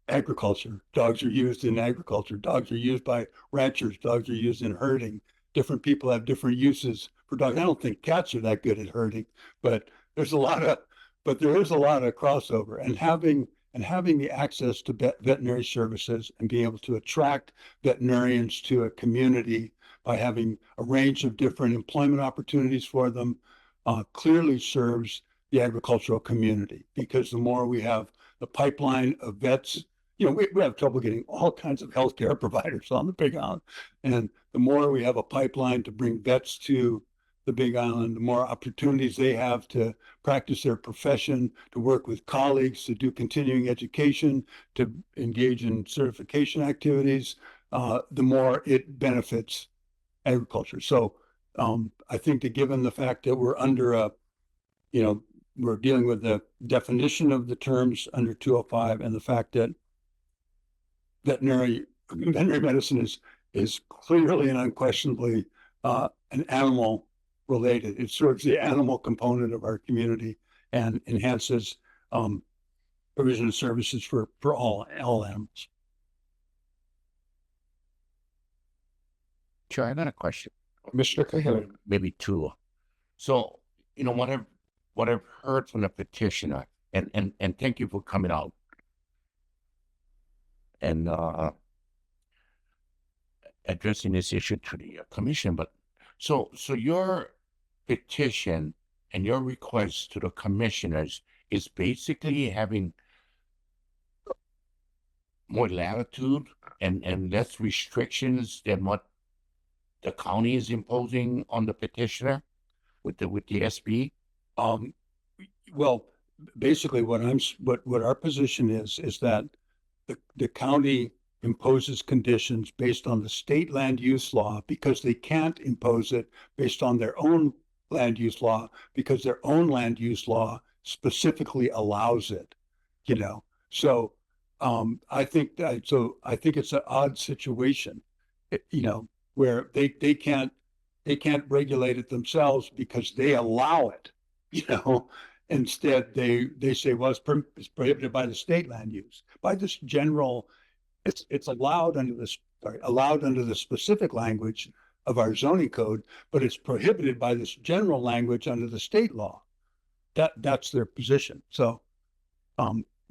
agriculture. Dogs are used in agriculture. Dogs are used by ranchers. Dogs are used in herding. Different people have different uses for dogs. I don't think cats are that good at herding, but there is a lot of crossover. And having the access to veterinary services and being able to attract veterinarians to a community by having a range of different employment opportunities for them clearly serves the agricultural community, because the more we have the pipeline of vets, we have trouble getting all kinds of healthcare providers on the Big Island. And the more we have a pipeline to bring vets to the Big Island, the more opportunities they have to practice their profession, to work with colleagues, to do continuing education, to engage in certification activities, the more it benefits agriculture. So I think that given the fact that we're under we're dealing with the definition of the terms under 205 and the fact that veterinary medicine is clearly and unquestionably an animal related. It serves the animal component of our community and enhances provision of services for all animals. Sure, I got a question. Commissioner Cahill. Maybe two. So, what I've heard from the petitioner, and thank you for coming out and addressing this issue to the commission. But so your petition and your request to the commissioners is basically having more latitude and less restrictions than what the county is imposing on the petitioner with the SB. Well, basically, what our position is that the county imposes conditions based on the state land use law because they can't impose it based on their own land use law because their own land use law specifically allows it. So I think it's an odd situation, where they can't regulate it themselves because they allow it. Instead they say, well, it's prohibited by the state land use. By this general, it's allowed under the specific language of our zoning code, but it's prohibited by this general language under the state law. That's their position. So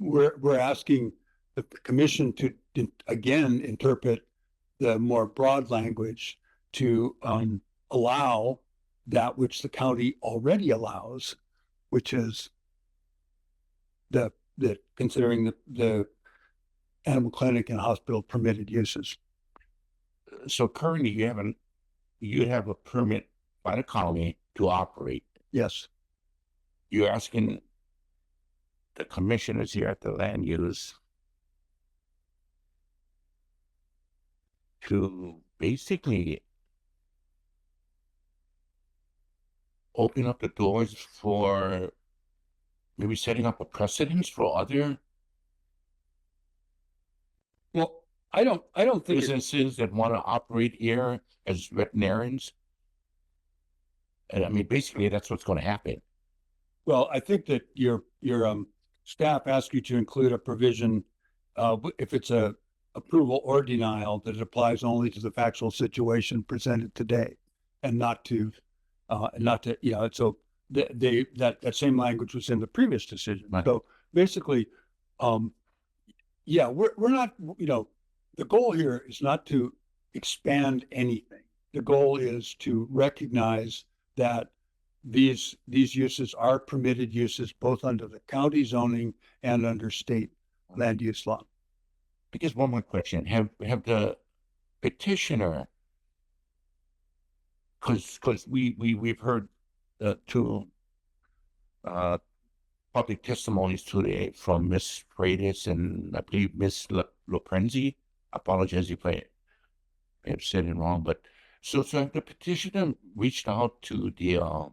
we're asking the commission to again interpret the more broad language to allow that which the county already allows, which is the considering the animal clinic and hospital permitted uses. So currently you have a permit by the county to operate. Yes. You're asking the commissioners here at the land use to basically open up the doors for maybe setting up a precedence for other I don't think businesses that want to operate here as veterinarians. And I mean, basically, that's what's going to happen. Well, I think that your staff asked you to include a provision if it's a approval or denial that it applies only to the factual situation presented today, and not to So that same language was in the previous decision. Right. So basically, we're not. The goal here is not to expand anything. The goal is to recognize that these uses are permitted uses both under the county zoning and under state land use law. Because one more question: Have the petitioner, because we've heard two public testimonies today from Miss Freitas and I believe Miss Loprenzi. Apologize if I have said it wrong, but so have the petitioner reached out to the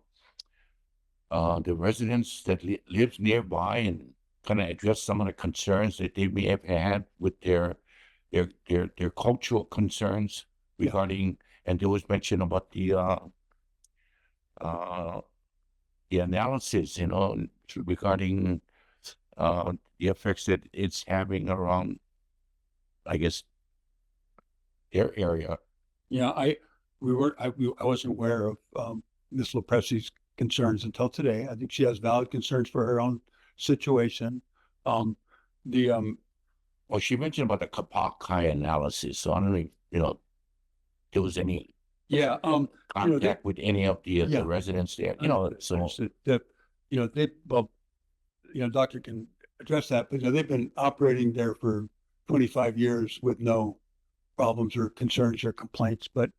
residents that lives nearby and kind of address some of the concerns that they may have had with their cultural concerns regarding, and there was mention about the analysis, regarding the effects that it's having around I guess, their area. Yeah, I wasn't aware of Ms. Lopresti's concerns until today. I think she has valid concerns for her own situation. Um, the Well, she mentioned about the Kapakai analysis, so I don't know if, there was any yeah, contact with any of the Yeah. residents there, so. Doctor can address that, but they've been operating there for 25 years with no problems or concerns or complaints. But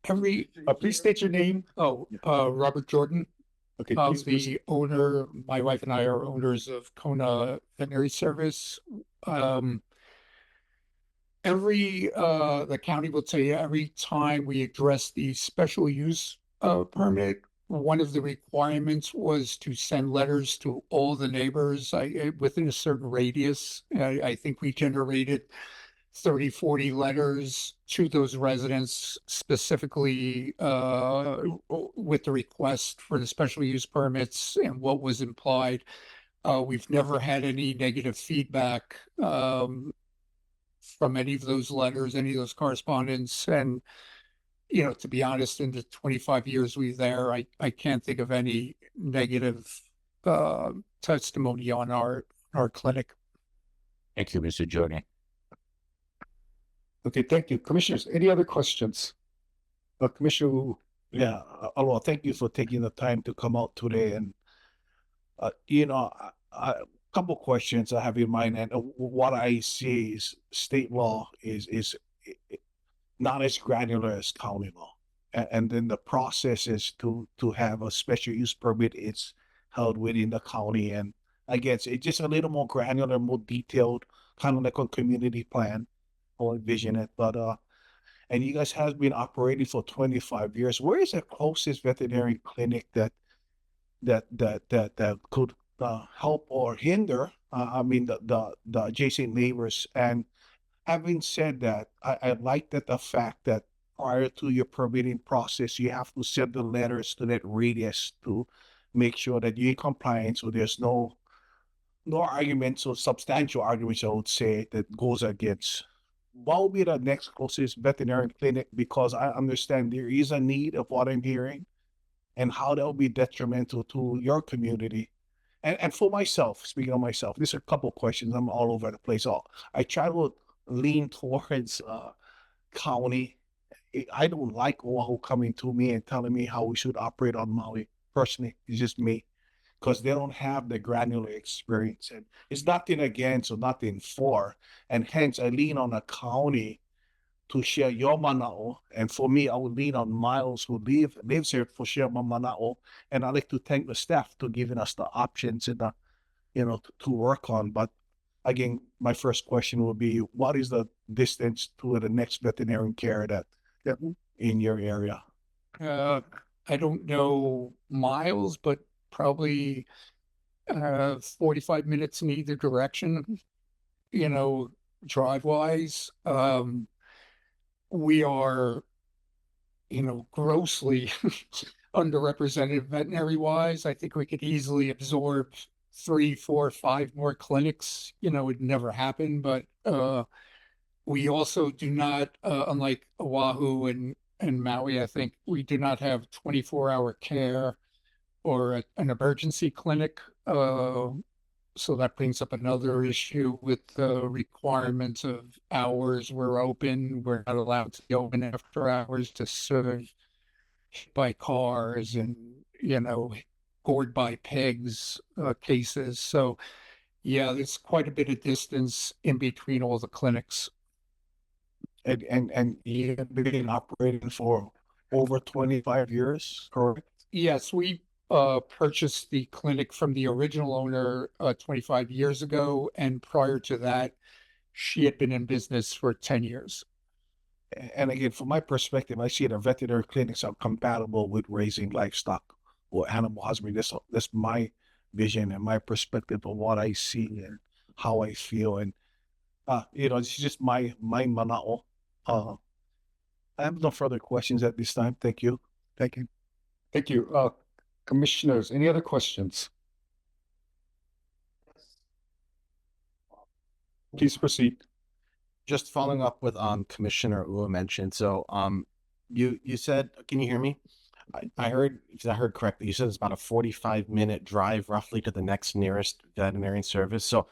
Please state your name. Robert Jordan, Okay, please the owner. My wife and I are owners of Kona Veterinary Service. The county will tell you every time we address the special use permit, one of the requirements was to send letters to all the neighbors within a certain radius. I think we generated 30, 40 letters to those residents specifically with the request for the special use permits and what was implied. We've never had any negative feedback from any of those letters, any of those correspondence. And, to be honest, in the 25 years we were there, I can't think of any negative testimony on our clinic. Thank you, Mr. Jordan. Okay, thank you. Commissioners, any other questions? Commissioner Wu. Yeah, Aloha, thank you for taking the time to come out today. And, a couple questions I have in mind. And what I see is state law is not as granular as county law. And then the process is to have a special use permit. It's held within the county. And I guess it's just a little more granular, more detailed, kind of like a community plan or envision it. But and you guys have been operating for 25 years. Where is the closest veterinary clinic that could help or hinder? The adjacent neighbors. And having said that, I like that the fact that prior to your permitting process, you have to send the letters to that radius to make sure that you're in compliance, so there's no arguments or substantial arguments, I would say, that goes against. What will be the next closest veterinary clinic? Because I understand there is a need of what I'm hearing, and how that will be detrimental to your community. And for myself, speaking of myself, there's a couple of questions. I'm all over the place. I try to lean towards county. I don't like Oahu coming to me and telling me how we should operate on Maui. Personally, it's just me, because they don't have the granular experience. And it's nothing against or nothing for. And hence, I lean on a county to share your mana'o. And for me, I would lean on Miles, who lives here, for share my mana'o. And I'd like to thank the staff for giving us the options and to work on. But again, my first question would be, what is the distance to the next veterinarian care that in your area? I don't know miles, but probably 45 minutes in either direction, drive-wise. We are, grossly underrepresented veterinary-wise. I think we could easily absorb 3, 4, 5 more clinics. It would never happen, but we also do not, unlike Oahu and Maui, I think we do not have 24-hour care or an emergency clinic. So that brings up another issue with the requirements of hours. We're open. We're not allowed to be open after hours to serve by cars and, gored by pigs cases. So, yeah, there's quite a bit of distance in between all the clinics. And you've been operating for over 25 years, correct? Yes, we purchased the clinic from the original owner 25 years ago, and prior to that, she had been in business for 10 years. And again, from my perspective, I see that veterinary clinics are compatible with raising livestock or animal husbandry. That's my vision and my perspective of what I see and how I feel. And it's just my mana'o. I have no further questions at this time. Thank you. Thank you. Thank you. Commissioners, any other questions? Please proceed. Just following up with Commissioner Ua mentioned. So you said, can you hear me? I heard, if I heard correctly, you said it's about a 45-minute drive roughly to the next nearest veterinarian service. So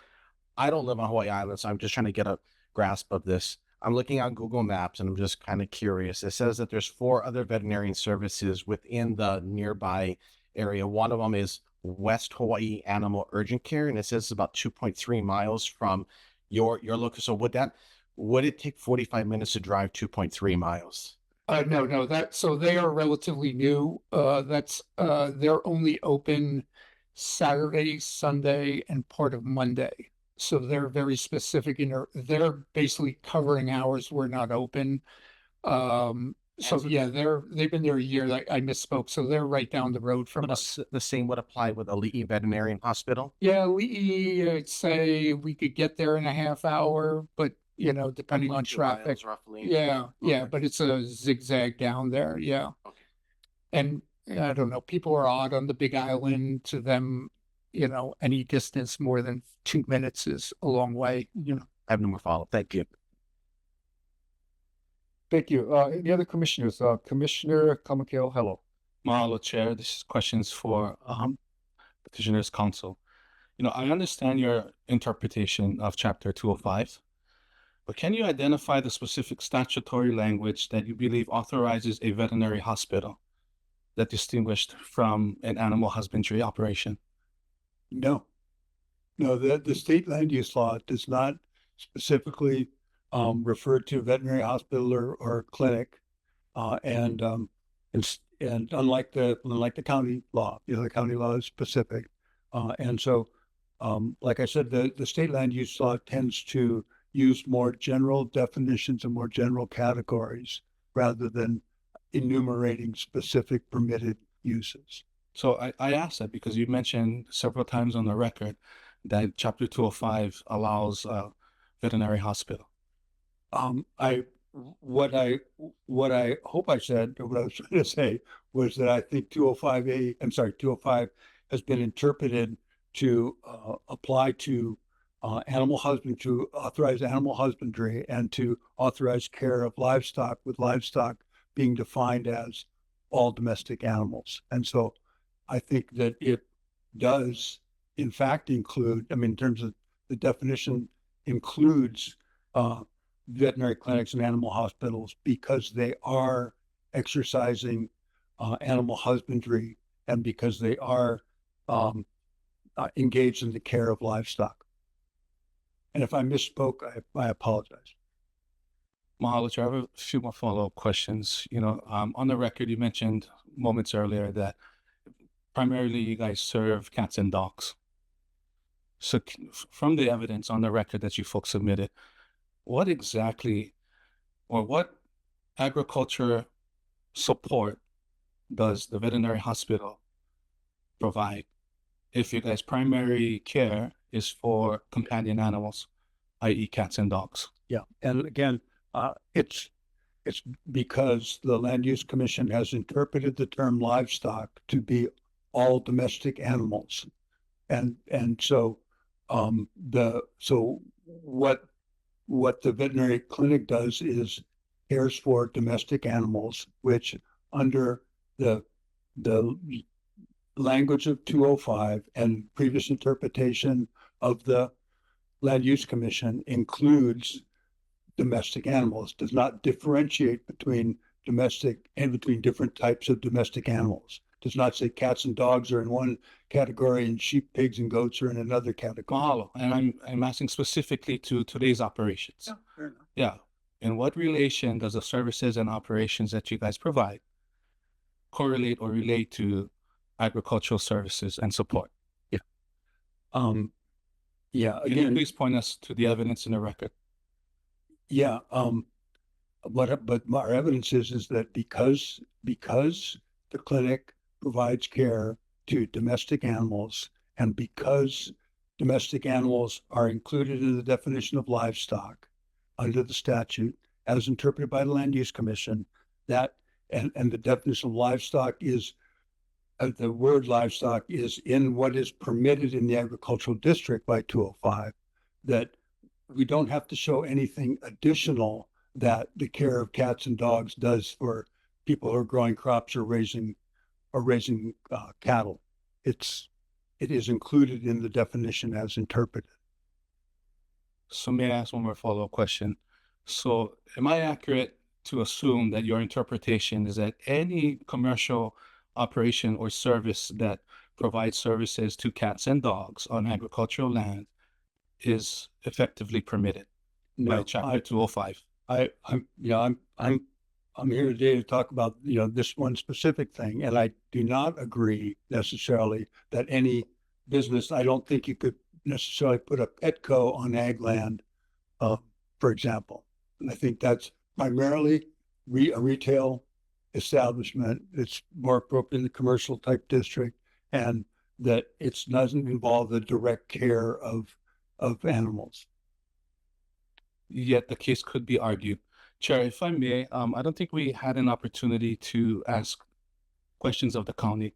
I don't live on Hawaii Island, so I'm just trying to get a grasp of this. I'm looking on Google Maps and I'm just kind of curious. It says that there's 4 other veterinarian services within the nearby area. One of them is West Hawaii Animal Urgent Care, and it says it's about 2.3 miles from your location. So would it take 45 minutes to drive 2.3 miles? No, so they are relatively new. They're only open Saturday, Sunday, and part of Monday. So they're very specific they're basically covering hours we're not open. They've been there a year. I misspoke. So they're right down the road from us. The same would apply with Ali'i Veterinarian Hospital? Yeah, I'd say we could get there in a half hour, but depending on 2 traffic. miles roughly. Yeah, Okay. but it's a zigzag down there. Yeah. Okay. And I don't know, people are odd on the Big Island. To them, any distance more than 2 minutes is a long way. I have no more follow-up. Thank you. Thank you. Any other commissioners? Commissioner Kamakeo, hello. Mahalo, Chair. This is questions for Petitioner's Counsel. I understand your interpretation of Chapter 205, but can you identify the specific statutory language that you believe authorizes a veterinary hospital that distinguished from an animal husbandry operation? No, the state land use law does not specifically refer to veterinary hospital or clinic, and unlike the county law, the county law is specific, and so like I said, the state land use law tends to use more general definitions and more general categories rather than enumerating specific permitted uses. So I asked that because you mentioned several times on the record that Chapter 205 allows a veterinary hospital. What I hope I said, or what I was trying to say, was that I think 205 has been interpreted to apply to animal husbandry, to authorize animal husbandry, and to authorize care of livestock, with livestock being defined as all domestic animals. And so I think that it does, in fact, include, in terms of the definition, includes veterinary clinics and animal hospitals because they are exercising animal husbandry and because they are engaged in the care of livestock. And if I misspoke, I apologize. Mahalo, Chair. I have a few more follow-up questions. On the record, you mentioned moments earlier that primarily you guys serve cats and dogs. So from the evidence on the record that you folks submitted, what exactly, or what agriculture support does the veterinary hospital provide if you guys' primary care is for companion animals, i.e. cats and dogs? Yeah, and again, it's because the Land Use Commission has interpreted the term livestock to be all domestic animals, and so what the veterinary clinic does is cares for domestic animals, which under the language of 205 and previous interpretation of the Land Use Commission includes domestic animals, does not differentiate between domestic and between different types of domestic animals. Does not say cats and dogs are in one category and sheep, pigs, and goats are in another category. Mahalo. And I'm asking specifically to today's operations. Yeah, fair enough. Yeah. In what relation does the services and operations that you guys provide correlate or relate to agricultural services and support? Yeah. Can you Again, please point us to the evidence in the record? yeah. But our evidence is that because the clinic provides care to domestic animals, and because domestic animals are included in the definition of livestock under the statute as interpreted by the Land Use Commission, that and the definition of livestock is the word livestock is in what is permitted in the agricultural district by 205, that we don't have to show anything additional that the care of cats and dogs does for people who are growing crops or raising cattle. It is included in the definition as interpreted. So may I ask one more follow-up question? So am I accurate to assume that your interpretation is that any commercial operation or service that provides services to cats and dogs on agricultural land is effectively permitted by No, Chapter 205? I'm here today to talk about, this one specific thing, and I do not agree necessarily that any business, I don't think you could necessarily put a Petco on ag land, for example. And I think that's primarily a retail establishment. It's more appropriate in the commercial type district, and that it doesn't involve the direct care of animals. Yet the case could be argued. Chair, if I may, I don't think we had an opportunity to ask questions of the county.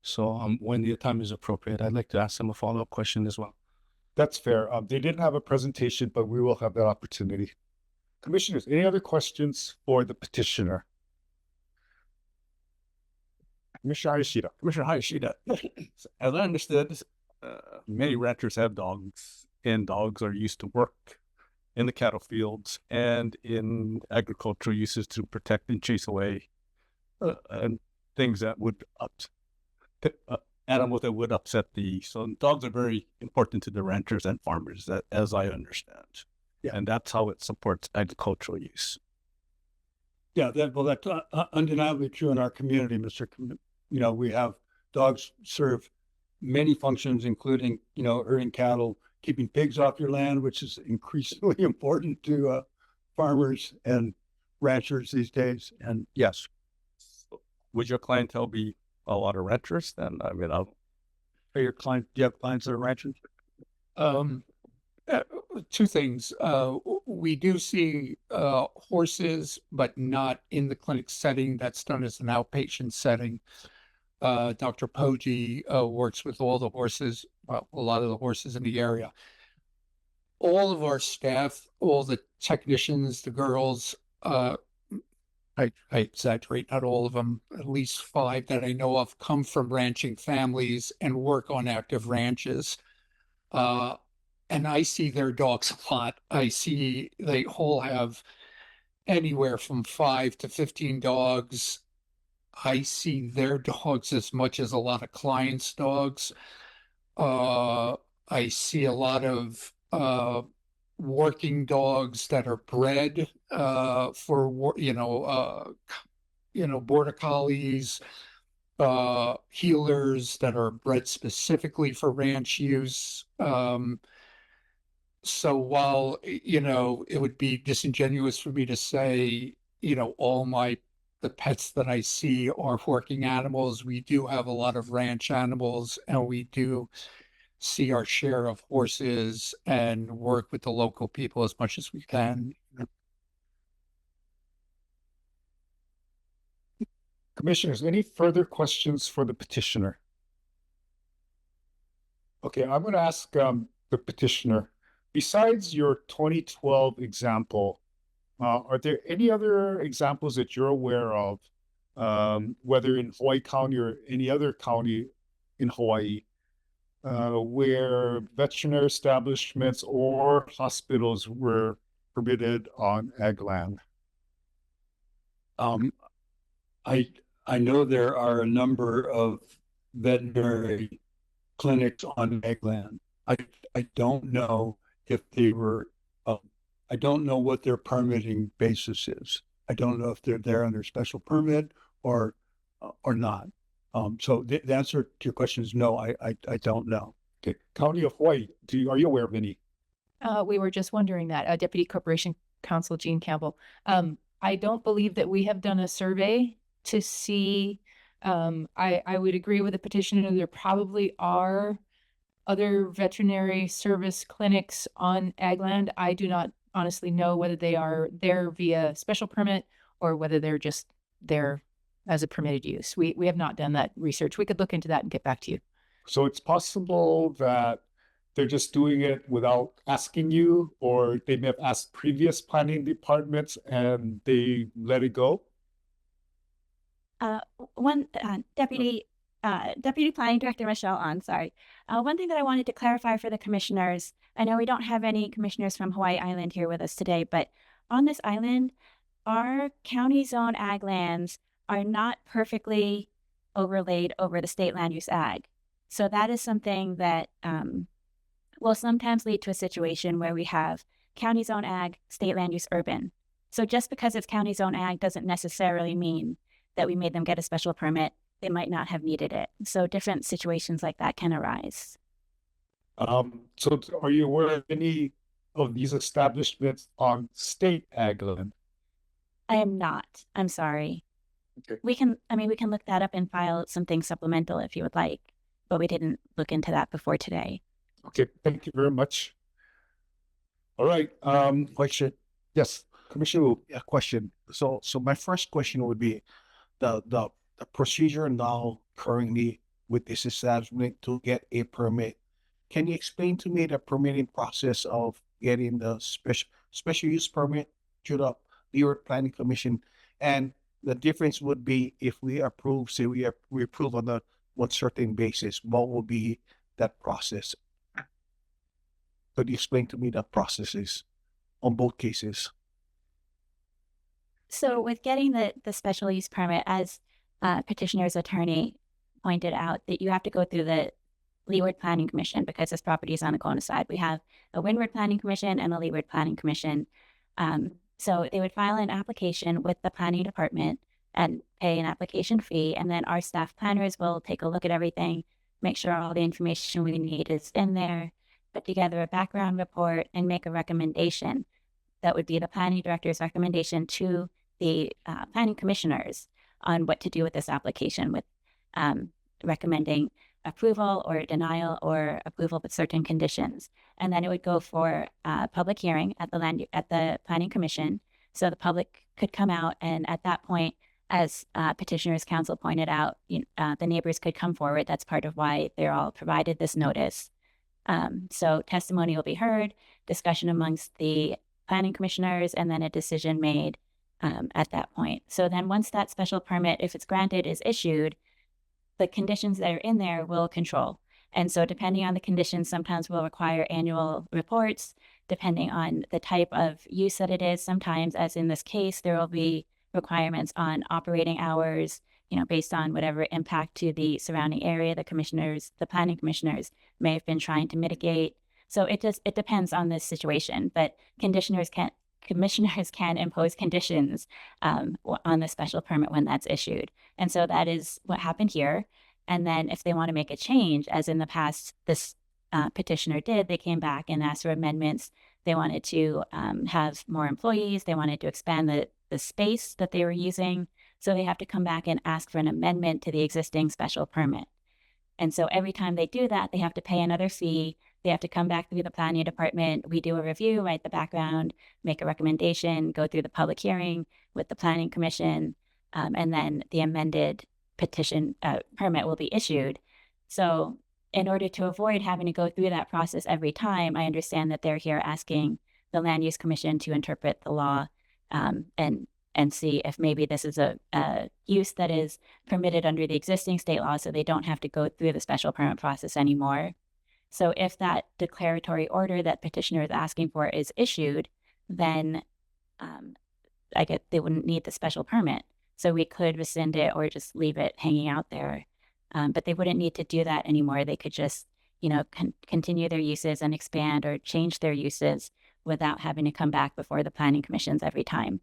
So when the time is appropriate, I'd like to ask them a follow-up question as well. That's fair. They didn't have a presentation, but we will have that opportunity. Commissioners, any other questions for the petitioner? Commissioner Hayashida. Commissioner Hayashida, as I understood, many ranchers have dogs, and dogs are used to work in the cattle fields and in agricultural uses to protect and chase away and things that would animals that would upset the. So dogs are very important to the ranchers and farmers, that, as I understand. Yeah. And that's how it supports agricultural use. Yeah, that's undeniably true in our community, Mr. We have dogs serve many functions, including, herding cattle, keeping pigs off your land, which is increasingly important to farmers and ranchers these days. And yes. Would your clientele be a lot of ranchers then? I mean, Do you have clients that are ranchers? Two things. We do see horses, but not in the clinic setting. That's done as an outpatient setting. Dr. Poggi works with all the horses, well, a lot of the horses in the area. All of our staff, all the technicians, the girls, I exaggerate, not all of them, at least 5 that I know of come from ranching families and work on active ranches. And I see their dogs a lot. I see they all have anywhere from 5 to 15 dogs. I see their dogs as much as a lot of clients' dogs. I see a lot of working dogs that are bred for border collies, healers that are bred specifically for ranch use. So while it would be disingenuous for me to say all the pets that I see are working animals, we do have a lot of ranch animals, and we do see our share of horses and work with the local people as much as we can. Commissioners, any further questions for the petitioner? Okay, I'm going to ask the petitioner, besides your 2012 example, are there any other examples that you're aware of, whether in Hawaii County or any other county in Hawaii, where veterinary establishments or hospitals were permitted on ag land? I know there are a number of veterinary clinics on ag land. I don't know if they were. I don't know what their permitting basis is. I don't know if they're there under special permit or not. So the answer to your question is no. I don't know. Okay, County of Hawaii, are you aware of any? We were just wondering that, Deputy Corporation Counsel Gene Campbell. I don't believe that we have done a survey to see. I would agree with the petitioner. There probably are other veterinary service clinics on ag land. I do not honestly know whether they are there via special permit or whether they're just there as a permitted use. We have not done that research. We could look into that and get back to you. So it's possible that they're just doing it without asking you, or they may have asked previous planning departments and they let it go? Deputy Planning Director Michelle On, sorry. One thing that I wanted to clarify for the commissioners, I know we don't have any commissioners from Hawaii Island here with us today, but on this island, our county zone ag lands are not perfectly overlaid over the state land use ag. So that is something that will sometimes lead to a situation where we have county zone ag, state land use urban. So just because it's county zone ag doesn't necessarily mean that we made them get a special permit. They might not have needed it. So different situations like that can arise. So are you aware of any of these establishments on state ag land? I am not. I'm sorry. Okay. We can look that up and file something supplemental if you would like, but we didn't look into that before today. Okay, thank you very much. All right, Question. yes, Commissioner Wu. Yeah, question. So my first question would be the procedure now currently with this establishment to get a permit. Can you explain to me the permitting process of getting the special use permit to the Leeward Planning Commission? And the difference would be if we approve, say we approve on a one certain basis, what will be that process? Could you explain to me the processes on both cases? So with getting the special use permit, as petitioner's attorney pointed out, that you have to go through the Leeward Planning Commission because this property is on the Kona side. We have a Windward Planning Commission and a Leeward Planning Commission. So they would file an application with the planning department and pay an application fee. And then our staff planners will take a look at everything, make sure all the information we need is in there, put together a background report, and make a recommendation. That would be the planning director's recommendation to the planning commissioners on what to do with this application, with recommending approval or denial or approval with certain conditions. And then it would go for public hearing at the planning commission. So the public could come out, and at that point, as petitioner's counsel pointed out, the neighbors could come forward. That's part of why they're all provided this notice. So testimony will be heard, discussion amongst the planning commissioners, and then a decision made at that point. So then once that special permit, if it's granted, is issued, the conditions that are in there will control. And so depending on the conditions, sometimes we'll require annual reports, depending on the type of use that it is. Sometimes, as in this case, there will be requirements on operating hours, based on whatever impact to the surrounding area the planning commissioners may have been trying to mitigate. So it depends on the situation, but commissioners can impose conditions on the special permit when that's issued. And so that is what happened here. And then if they want to make a change, as in the past, this petitioner did, they came back and asked for amendments. They wanted to have more employees. They wanted to expand the space that they were using. So they have to come back and ask for an amendment to the existing special permit. And so every time they do that, they have to pay another fee. They have to come back through the planning department. We do a review, write the background, make a recommendation, go through the public hearing with the planning commission, and then the amended petition permit will be issued. So in order to avoid having to go through that process every time, I understand that they're here asking the Land Use Commission to interpret the law and see if maybe this is a use that is permitted under the existing state law, so they don't have to go through the special permit process anymore. So if that declaratory order that petitioner is asking for is issued, then they wouldn't need the special permit. So we could rescind it or just leave it hanging out there. But they wouldn't need to do that anymore. They could just, continue their uses and expand or change their uses without having to come back before the planning commissions every time.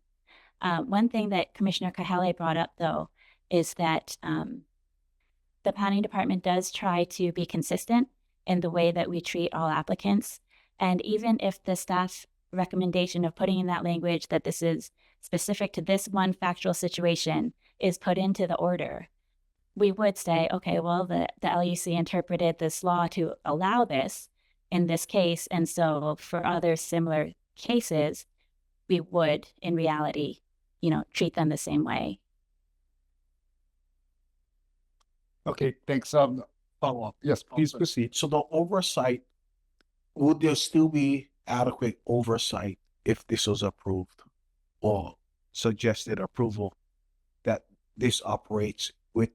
One thing that Commissioner Kahele brought up, though, is that the planning department does try to be consistent in the way that we treat all applicants. And even if the staff recommendation of putting in that language that this is specific to this one factual situation is put into the order, we would say, okay, well, the LUC interpreted this law to allow this in this case. And so for other similar cases, we would, in reality, treat them the same way. Okay, thanks. Follow up. Yes, please proceed. So the oversight would there still be adequate oversight if this was approved or suggested approval that this operates with,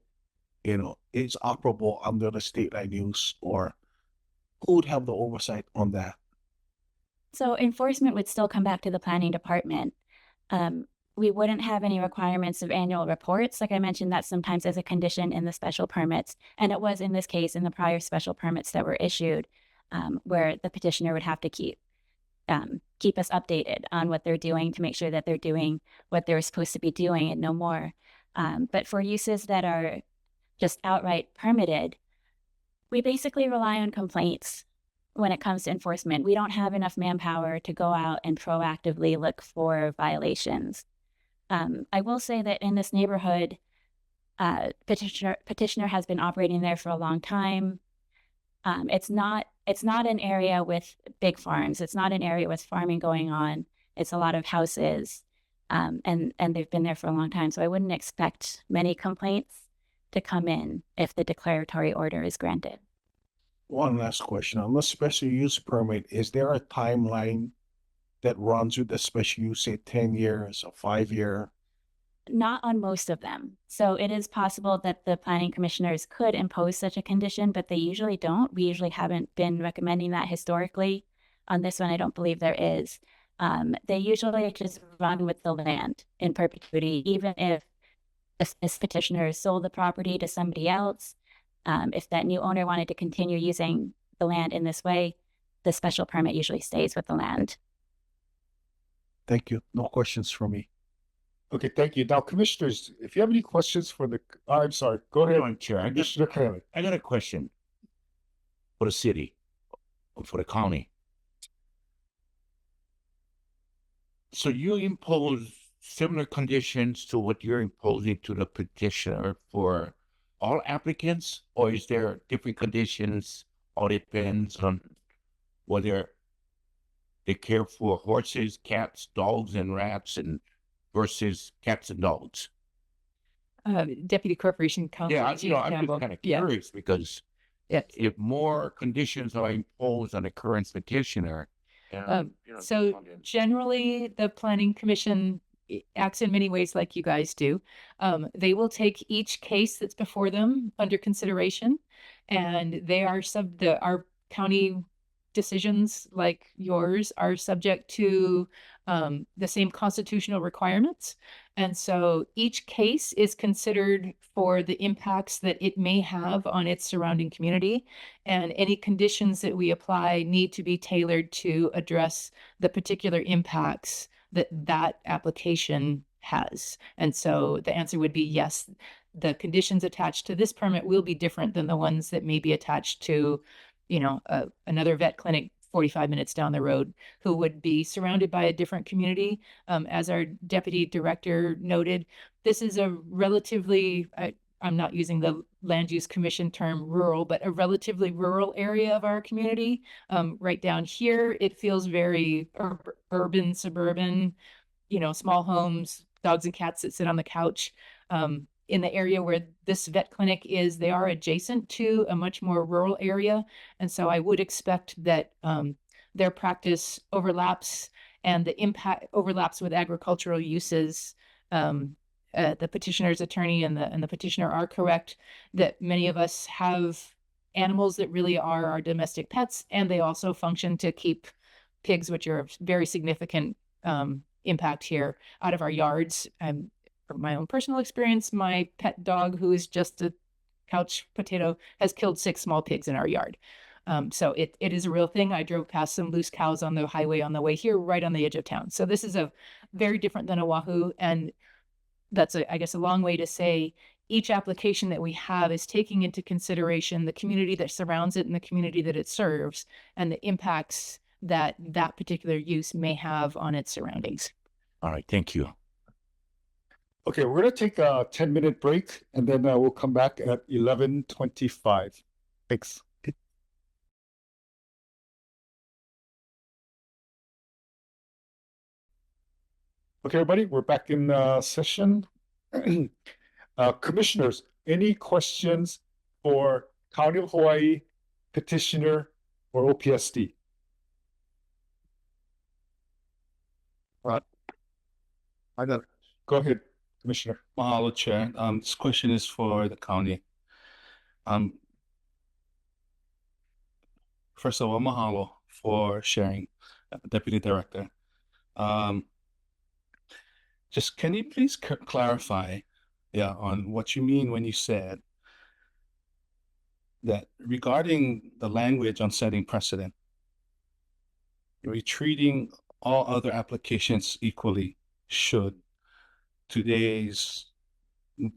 is operable under the state land use, or who would have the oversight on that? So enforcement would still come back to the planning department. We wouldn't have any requirements of annual reports. Like I mentioned, that sometimes as a condition in the special permits. And it was in this case in the prior special permits that were issued, where the petitioner would have to keep us updated on what they're doing to make sure that they're doing what they're supposed to be doing and no more. But for uses that are just outright permitted, we basically rely on complaints when it comes to enforcement. We don't have enough manpower to go out and proactively look for violations. I will say that in this neighborhood, petitioner has been operating there for a long time. It's not an area with big farms. It's not an area with farming going on. It's a lot of houses, and they've been there for a long time. So I wouldn't expect many complaints to come in if the declaratory order is granted. One last question. On the special use permit, is there a timeline that runs with the special use, say 10 years or 5 year? Not on most of them. So it is possible that the planning commissioners could impose such a condition, but they usually don't. We usually haven't been recommending that historically. On this one, I don't believe there is. They usually just run with the land in perpetuity, even if this petitioner sold the property to somebody else. If that new owner wanted to continue using the land in this way, the special permit usually stays with the land. Thank you. No questions for me. Okay, thank you. Now, commissioners, if you have any questions for I'm sorry, go ahead. Madam Chair, Commissioner Kelly. I got a question for the city, or for the county. So you impose similar conditions to what you're imposing to the petitioner for all applicants, or is there different conditions? All depends on whether they care for horses, cats, dogs, and rats, and versus cats and dogs. Deputy Corporation Counsel. Yeah, Jean I'm just Campbell. kind of Yeah. curious because Yes. if more conditions are imposed on the current petitioner, So generally, the Planning Commission acts in many ways like you guys do. They will take each case that's before them under consideration, and they are our county decisions, like yours, are subject to the same constitutional requirements. And so each case is considered for the impacts that it may have on its surrounding community. And any conditions that we apply need to be tailored to address the particular impacts that application has. And so the answer would be yes, the conditions attached to this permit will be different than the ones that may be attached to, another vet clinic 45 minutes down the road, who would be surrounded by a different community. As our deputy director noted, this is a relatively, I'm not using the land use commission term rural, but a relatively rural area of our community. Right down here, it feels very urban, suburban, small homes, dogs and cats that sit on the couch. In the area where this vet clinic is, they are adjacent to a much more rural area. And so I would expect that their practice overlaps and the impact overlaps with agricultural uses. The petitioner's attorney and the petitioner are correct that many of us have animals that really are our domestic pets, and they also function to keep pigs, which are a very significant impact here, out of our yards. From my own personal experience, my pet dog, who is just a couch potato, has killed 6 small pigs in our yard. So it is a real thing. I drove past some loose cows on the highway on the way here, right on the edge of town. So this is a very different than Oahu. And that's, I guess, a long way to say each application that we have is taking into consideration the community that surrounds it and the community that it serves and the impacts that that particular use may have on its surroundings. all right, thank you. Okay, we're going to take a 10-minute break, and then we'll come back at 11:25. Thanks. Okay, everybody, we're back in session. Commissioners, any questions for County of Hawaii petitioner or OPSD? I don't. Go ahead, Commissioner. Mahalo, Chair. This question is for the county. First of all, mahalo for sharing, Deputy Director. Just can you please clarify, on what you mean when you said that regarding the language on setting precedent, you're treating all other applications equally should today's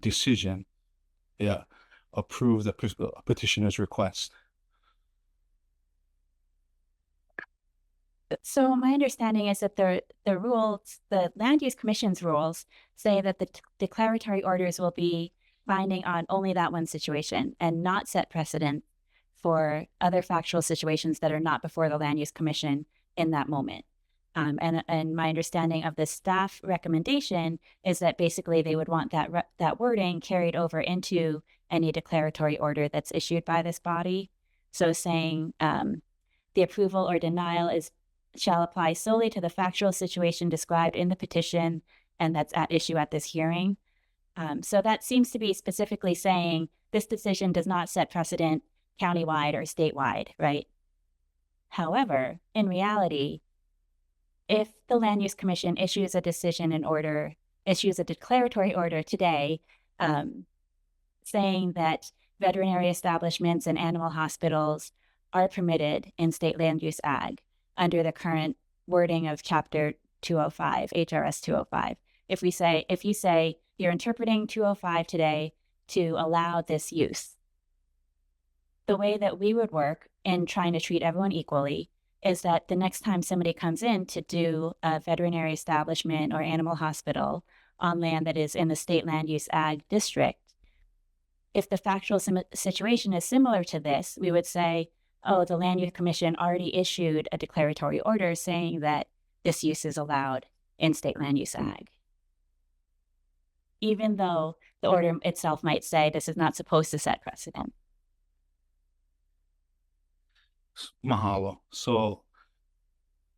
decision, approve the petitioner's request. So my understanding is that the rules, the Land Use Commission's rules, say that the declaratory orders will be binding on only that one situation and not set precedent for other factual situations that are not before the Land Use Commission in that moment. And my understanding of the staff recommendation is that basically they would want that wording carried over into any declaratory order that's issued by this body. So saying the approval or denial shall apply solely to the factual situation described in the petition and that's at issue at this hearing. So that seems to be specifically saying this decision does not set precedent countywide or statewide, right? However, in reality, if the Land Use Commission issues a declaratory order today, saying that veterinary establishments and animal hospitals are permitted in state land use ag under the current wording of Chapter 205, HRS 205. If you say you're interpreting 205 today to allow this use, the way that we would work in trying to treat everyone equally is that the next time somebody comes in to do a veterinary establishment or animal hospital on land that is in the state land use ag district, if the factual situation is similar to this, we would say, oh, the Land Use Commission already issued a declaratory order saying that this use is allowed in state land use ag. Even though the order itself might say this is not supposed to set precedent. Mahalo. So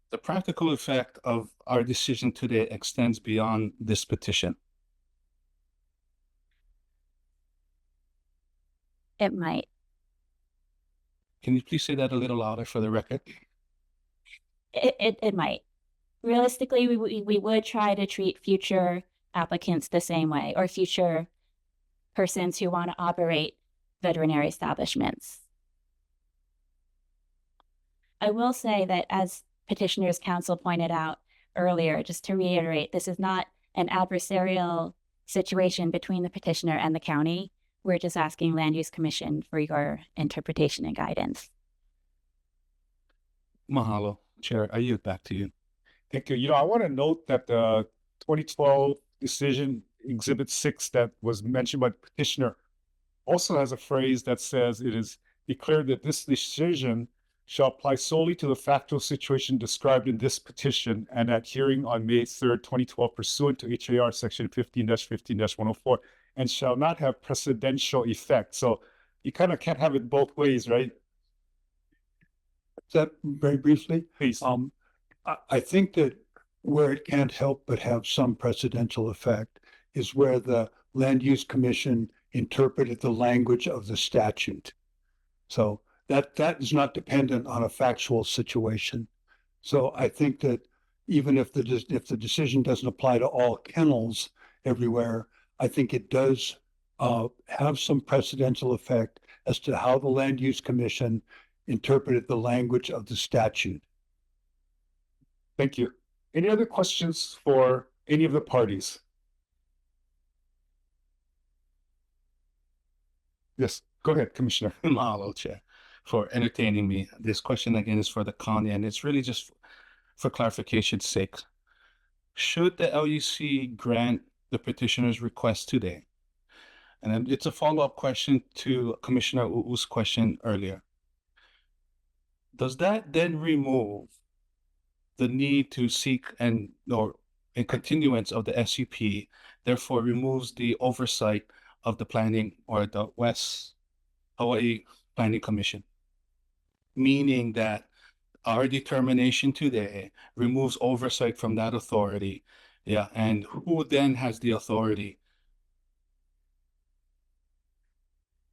the practical effect of our decision today extends beyond this petition. It might. Can you please say that a little louder for the record? It might. Realistically, we would try to treat future applicants the same way, or future persons who want to operate veterinary establishments. I will say that, as Petitioner's Counsel pointed out earlier, just to reiterate, this is not an adversarial situation between the petitioner and the county. We're just asking Land Use Commission for your interpretation and guidance. Mahalo, Chair. I yield back to you. Thank you. I want to note that the 2012 decision, Exhibit 6, that was mentioned by the petitioner, also has a phrase that says it is declared that this decision shall apply solely to the factual situation described in this petition and at hearing on May 3rd, 2012, pursuant to HAR Section 15-15-104, and shall not have precedential effect. So you kind of can't have it both ways, right? That very briefly, Please. I think that where it can't help but have some precedential effect is where the Land Use Commission interpreted the language of the statute. So that is not dependent on a factual situation. So I think that even if the decision doesn't apply to all kennels everywhere, I think it does have some precedential effect as to how the Land Use Commission interpreted the language of the statute. Thank you. Any other questions for any of the parties? Yes, go ahead, Commissioner. Mahalo, Chair, for entertaining me. This question again is for the county, and it's really just for clarification's sake. Should the LUC grant the petitioner's request today? And then it's a follow-up question to Commissioner Uu's question earlier. Does that then remove the need to seek or a continuance of the SUP, therefore removes the oversight of the planning or the West Hawaii Planning Commission? Meaning that our determination today removes oversight from that authority Yeah, and who then has the authority?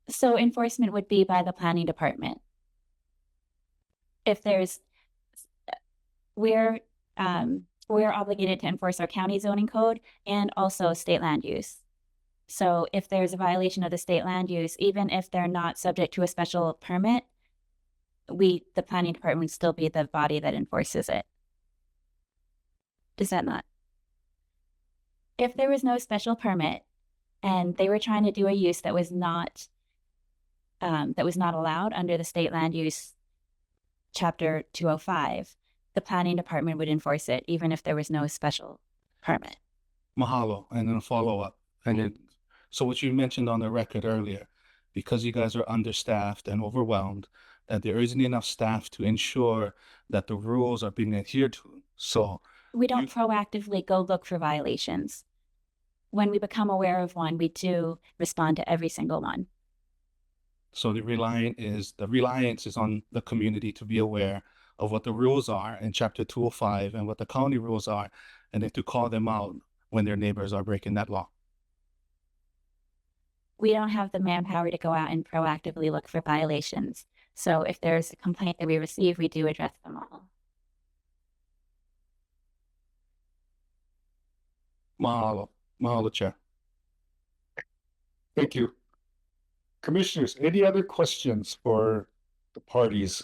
So enforcement would be by the planning department. If there's, we're obligated to enforce our county zoning code and also state land use. So if there's a violation of the state land use, even if they're not subject to a special permit, the planning department would still be the body that enforces it. Does that not? If there was no special permit and they were trying to do a use that was not allowed under the state land use chapter 205, the planning department would enforce it, even if there was no special permit. Mahalo, and then a follow-up. And then, so what you mentioned on the record earlier, because you guys are understaffed and overwhelmed, that there isn't enough staff to ensure that the rules are being adhered to. So We don't proactively go look for violations. When we become aware of one, we do respond to every single one. So the reliance is on the community to be aware of what the rules are in chapter 205 and what the county rules are, and then to call them out when their neighbors are breaking that law. We don't have the manpower to go out and proactively look for violations. So if there's a complaint that we receive, we do address them all. Mahalo. Mahalo, Chair. Thank you. Commissioners, any other questions for the parties?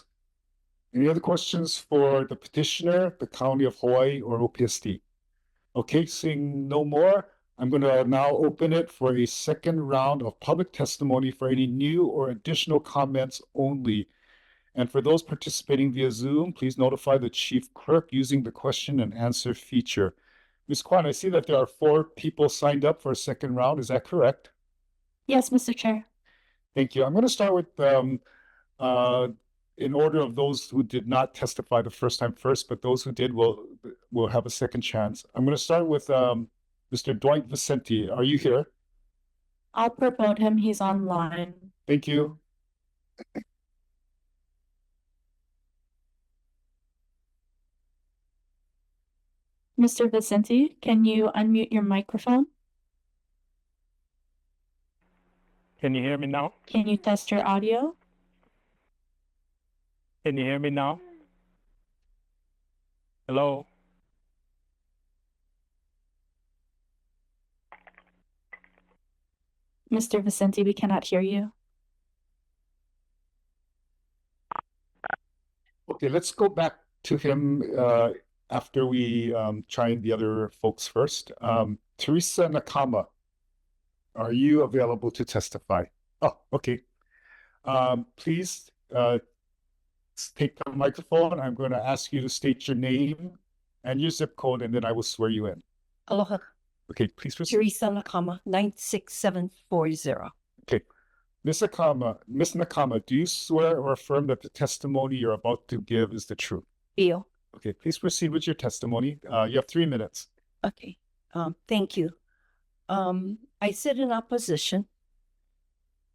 Any other questions for the petitioner, the County of Hawaii, or OPSD? Okay, seeing no more, I'm going to now open it for a second round of public testimony for any new or additional comments only. And for those participating via Zoom, please notify the chief clerk using the question and answer feature. Ms. Kwan, I see that there are 4 people signed up for a second round. Is that correct? Yes, Mr. Chair. Thank you. I'm going to start with in order of those who did not testify the first time first, but those who did will have a second chance. I'm going to start with Mr. Dwight Vicente. Are you here? I'll promote him. He's online. Thank you. Mr. Vicente, can you unmute your microphone? Can you hear me now? Can you test your audio? Can you hear me now? Hello? Mr. Vicente, we cannot hear you. Okay, let's go back to him after we try the other folks first. Teresa Nakama, are you available to testify? Oh, okay. Please take the microphone. I'm going to ask you to state your name and your zip code, and then I will swear you in. Aloha. Okay, please proceed. Teresa Nakama, 96740. Okay. Ms. Nakama, do you swear or affirm that the testimony you're about to give is the truth? Bio. Okay, please proceed with your testimony. You have 3 minutes. Okay. Thank you. I sit in opposition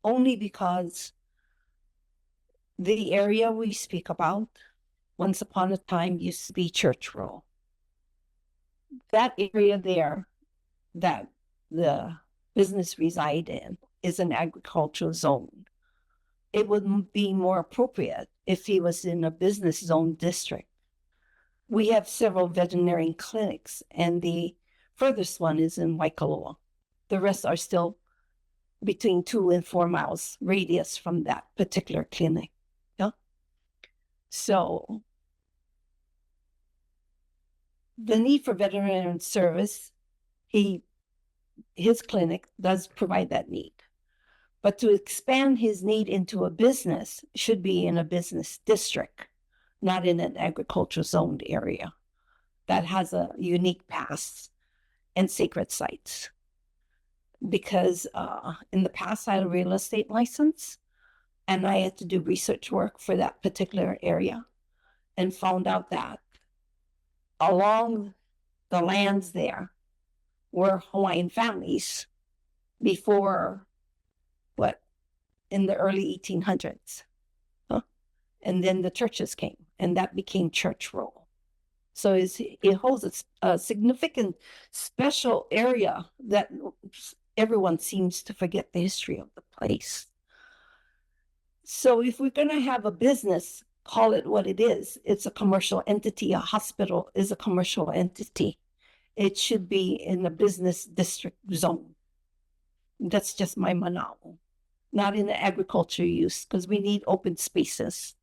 only because the area we speak about once upon a time used to be Church Row. That area there that the business reside in is an agricultural zone. It would be more appropriate if he was in a business zone district. We have several veterinary clinics, and the furthest one is in Waikoloa. The rest are still between 2 and 4 miles radius from that particular clinic. Yeah. So the need for veterinary service, his clinic does provide that need. But to expand his need into a business should be in a business district, not in an agricultural zoned area that has a unique past and sacred sites. Because in the past, I had a real estate license, and I had to do research work for that particular area, and found out that along the lands there were Hawaiian families before, in the early 1800s. And then the churches came, and that became Church Row. So it holds a significant special area that everyone seems to forget the history of the place. So if we're going to have a business, call it what it is. It's a commercial entity. A hospital is a commercial entity. It should be in the business district zone. That's just my manao. Not in the agriculture use, because we need open spaces.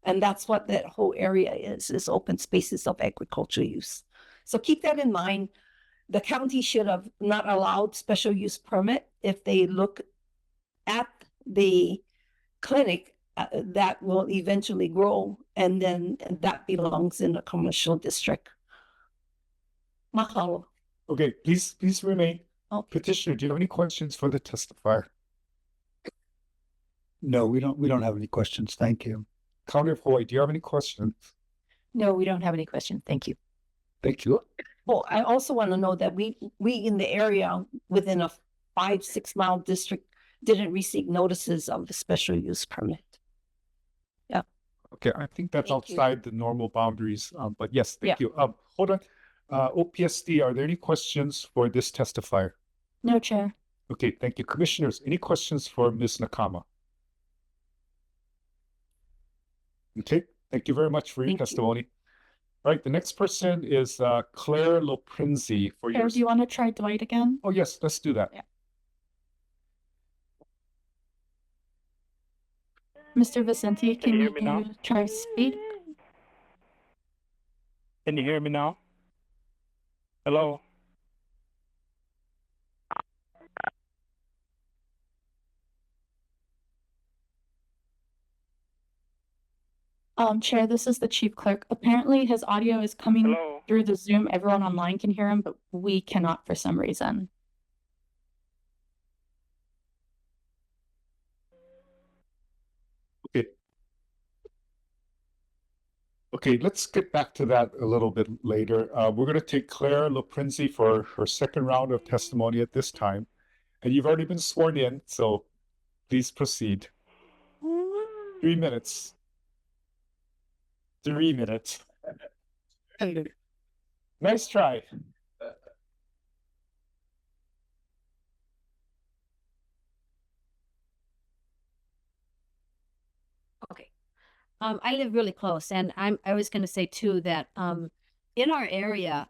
And that's what that whole area is open spaces of agriculture use. So keep that in mind. The county should have not allowed special use permit if they look at the clinic that will eventually grow, and then that belongs in a commercial district. Mahalo. Okay, please remain. Okay. Petitioner, do you have any questions for the testifier? No, we don't have any questions. Thank you. County of Hawaii, do you have any questions? No, we don't have any questions. Thank you. Thank you. Well, I also want to know that we in the area within a 5-6 mile district didn't receive notices of the special use permit. Yeah. Okay, I think that's Thank you. outside the normal boundaries, but yes, thank you. Hold on. OPSD, are there any questions for this testifier? No, Chair. Okay, thank you. Commissioners, any questions for Ms. Nakama? Okay, thank you very much for your Thank you. testimony. All right, the next person is Claire Loprinzi for Chair, your... do you want to try Dwight again? Oh, yes, let's do that. Yeah. Mr. Vicente, can you you hear me now? try speed? Can you hear me now? Hello? Chair, this is the chief clerk. Apparently his audio is coming Hello? through the Zoom. Everyone online can hear him, but we cannot for some reason. Okay. Okay, let's get back to that a little bit later. We're going to take Claire Loprinzi for her second round of testimony at this time. And you've already been sworn in, so please proceed. 3 minutes. 3 minutes. Nice try. Okay. I live really close, and I was going to say too that in our area,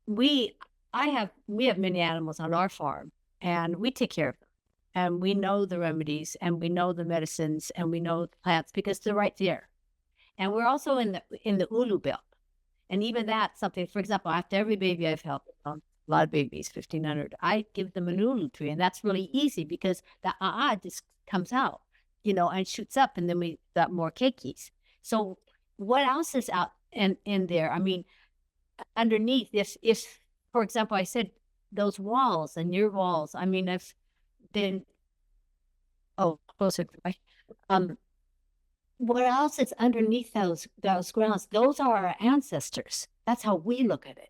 we have many animals on our farm, and we take care of them, and we know the remedies, and we know the medicines, and we know the plants because they're right there. And we're also in the Ulu belt, and even that's something. For example, after every baby I've helped, a lot of babies, 1,500, I give them an Ulu tree, and that's really easy because the just comes out, and shoots up, and then we got more keikis. So what else is out in there? I mean, underneath, if for example, I said those walls and your walls, I mean, I've been, closer, right? What else is underneath those grounds? Those are our ancestors. That's how we look at it.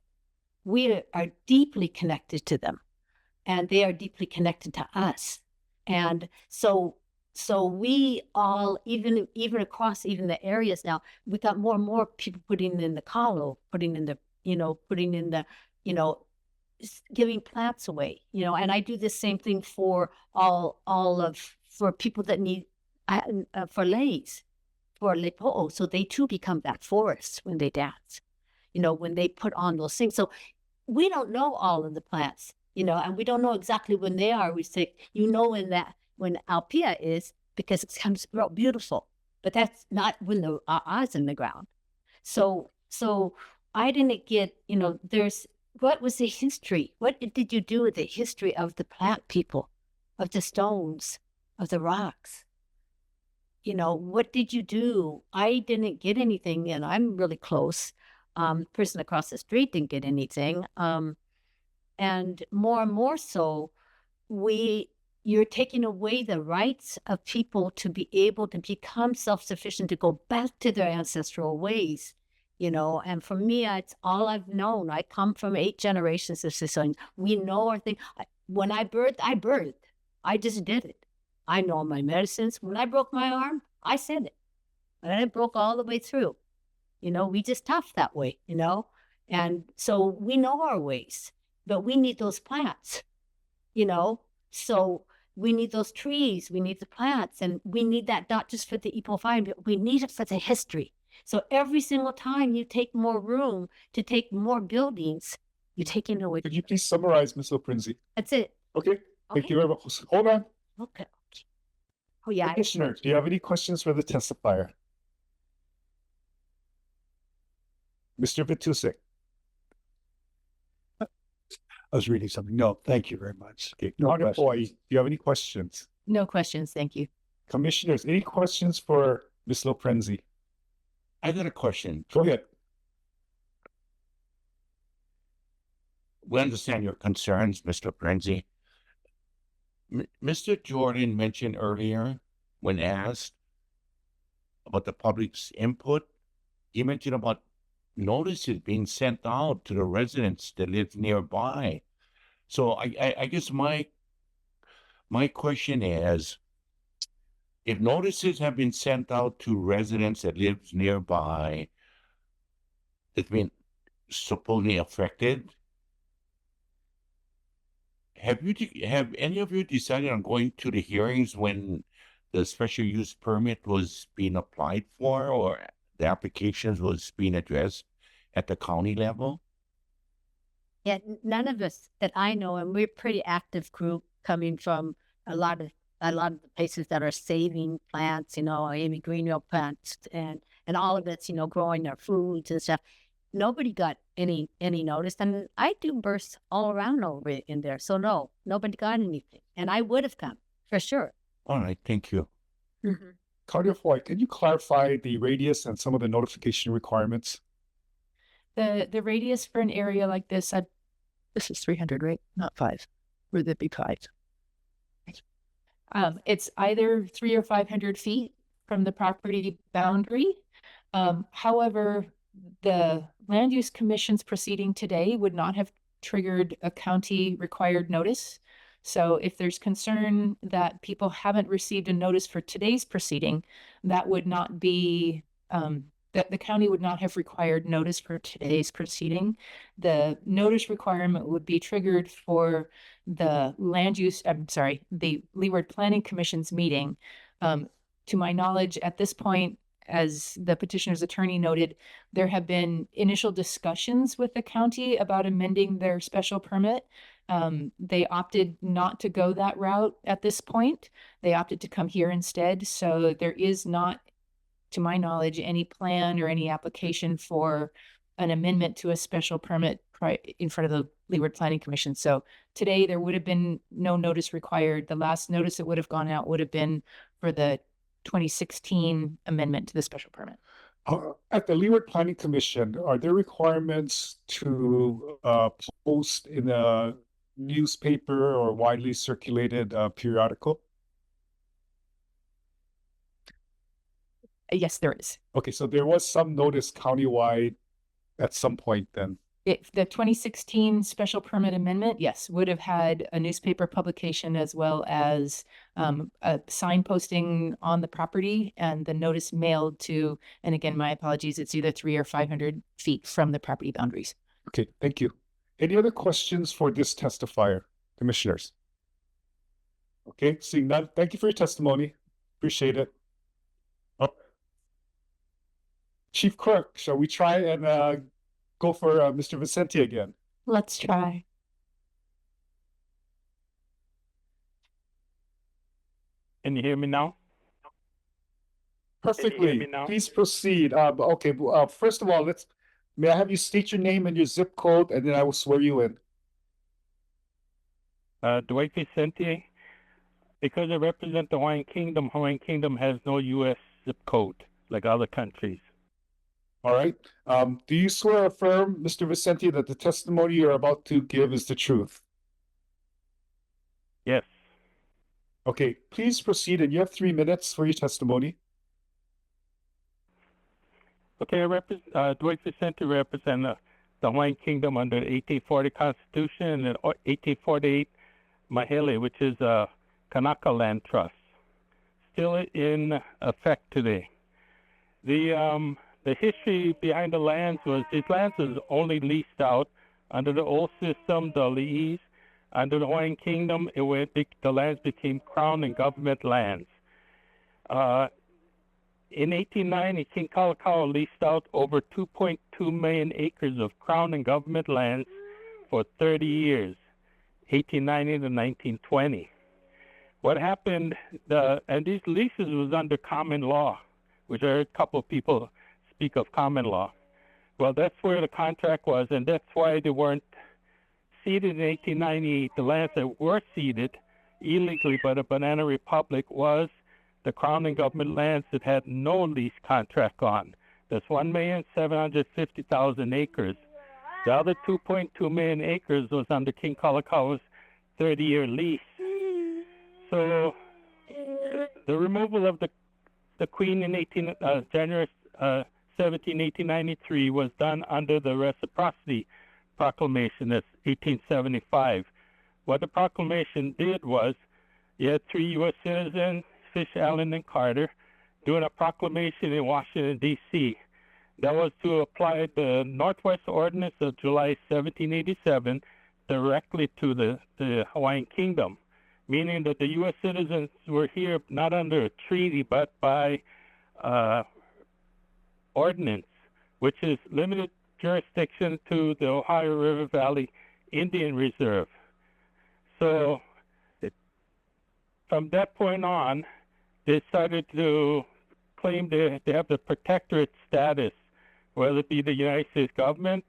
We are deeply connected to them, and they are deeply connected to us. And so we all, even across even the areas now, we got more and more people putting in the kalo, putting in the, giving plants away, and I do the same thing for for people that need, for leis, for lepo'o, so they too become that forest when they dance, when they put on those things. So we don't know all of the plants, and we don't know exactly when they are. We say, when Alpia is, because it comes out beautiful, but that's not when the is in the ground. So I didn't get, what was the history? What did you do with the history of the plant people, of the stones, of the rocks? What did you do? I didn't get anything, and I'm really close. Person across the street didn't get anything. And more so, you're taking away the rights of people to be able to become self-sufficient, to go back to their ancestral ways, and for me, it's all I've known. I come from 8 generations of Sicilian. We know our thing. When I birthed. I just did it. I know my medicines. When I broke my arm, I said it. And it broke all the way through. We just tough that way, and so we know our ways, but we need those plants, so we need those trees, we need the plants, and we need that not just for the E5, but we need it for the history. So every single time you take more room to take more buildings, you take into it. Could you please summarize, Ms. Loprinzi? That's it. Okay, thank Okay. you very much. Hold on. Okay. Oh yeah. Commissioner, do you have any questions for the testifier? Mr. Vitusik? I was reading something. No, thank you very much. Okay, No Counter questions. Foy, do you have any questions? No questions, thank you. Commissioners, any questions for Ms. Loprenzi? I got a question. Go ahead. We understand your concerns, Mr. Prenzi. Mr. Jordan mentioned earlier, when asked about the public's input, he mentioned about notices being sent out to the residents that live nearby. So I guess my question is, if notices have been sent out to residents that live nearby that's been supposedly affected, have any of you decided on going to the hearings when the special use permit was being applied for, or the applications was being addressed at the county level? Yeah, none of us that I know, and we're a pretty active group coming from a lot of the places that are saving plants, Amy Greenville plants, and all of it's, growing their foods and stuff. Nobody got any notice, and I do bursts all around over in there. So no, nobody got anything, and I would have come for sure. All right, thank you. Mm-hmm. Counter Foy, can you clarify the radius and some of the notification requirements? The radius for an area like this, this is 300, right? Not 5. Would it be 5? It's either 300 or 500 feet from the property boundary. However, the Land Use Commission's proceeding today would not have triggered a county required notice. So if there's concern that people haven't received a notice for today's proceeding, that would not be, that the county would not have required notice for today's proceeding. The notice requirement would be triggered for the the Leeward Planning Commission's meeting. To my knowledge, at this point, as the petitioner's attorney noted, there have been initial discussions with the county about amending their special permit. They opted not to go that route at this point. They opted to come here instead. So there is not, to my knowledge, any plan or any application for an amendment to a special permit in front of the Leeward Planning Commission. So today there would have been no notice required. The last notice that would have gone out would have been for the 2016 amendment to the special permit. At the Leeward Planning Commission, are there requirements to post in a newspaper or widely circulated periodical? Yes, there is. Okay, so there was some notice countywide at some point then. The 2016 special permit amendment, yes, would have had a newspaper publication as well as a sign posting on the property and the notice mailed to, and again, my apologies, it's either 300 or 500 feet from the property boundaries. Okay, thank you. Any other questions for this testifier, commissioners? Okay, seeing none, thank you for your testimony. Appreciate it. Chief Clerk, shall we try and go for Mr. Vicente again? Let's try. Can you hear me now? Perfectly. me now? Please proceed. Okay, first of all, may I have you state your name and your zip code, and then I will swear you in. Dwight Vicente. Because I represent the Hawaiian Kingdom has no U.S. zip code like other countries. All right. Do you swear or affirm, Mr. Vicente, that the testimony you're about to give is the truth? Yes. Okay, please proceed, and you have 3 minutes for your testimony. Okay, I represent Dwight Vicente represent the Hawaiian Kingdom under the 1840 Constitution and the 1848 Mahele, which is a Kanaka Land Trust, still in effect today. The the history behind the lands was these lands was only leased out under the old system, the lease. Under the Hawaiian Kingdom, the lands became crown and government lands. In 1890, King Kalakaua leased out over 2.2 million acres of crown and government lands for 30 years, 1890 to 1920. What happened, and these leases was under common law, which I heard a couple of people speak of common law. Well, that's where the contract was, and that's why they weren't ceded in 1898. The lands that were ceded illegally by the Banana Republic was the Crown and government lands that had no lease contract on. That's 1,750,000 acres. The other 2.2 million acres was under King Kalakaua's 30-year lease. So the removal of the Queen in January 17, 1893 was done under the Reciprocity Proclamation. That's 1875. What the proclamation did was you had 3 U.S. citizens, Fish, Allen, and Carter, doing a proclamation in Washington, D.C. That was to apply the Northwest Ordinance of July 1787 directly to the Hawaiian Kingdom, meaning that the U.S. citizens were here not under a treaty but by ordinance, which is limited jurisdiction to the Ohio River Valley Indian Reserve. So from that point on, they started to claim they have the protectorate status, whether it be the United States government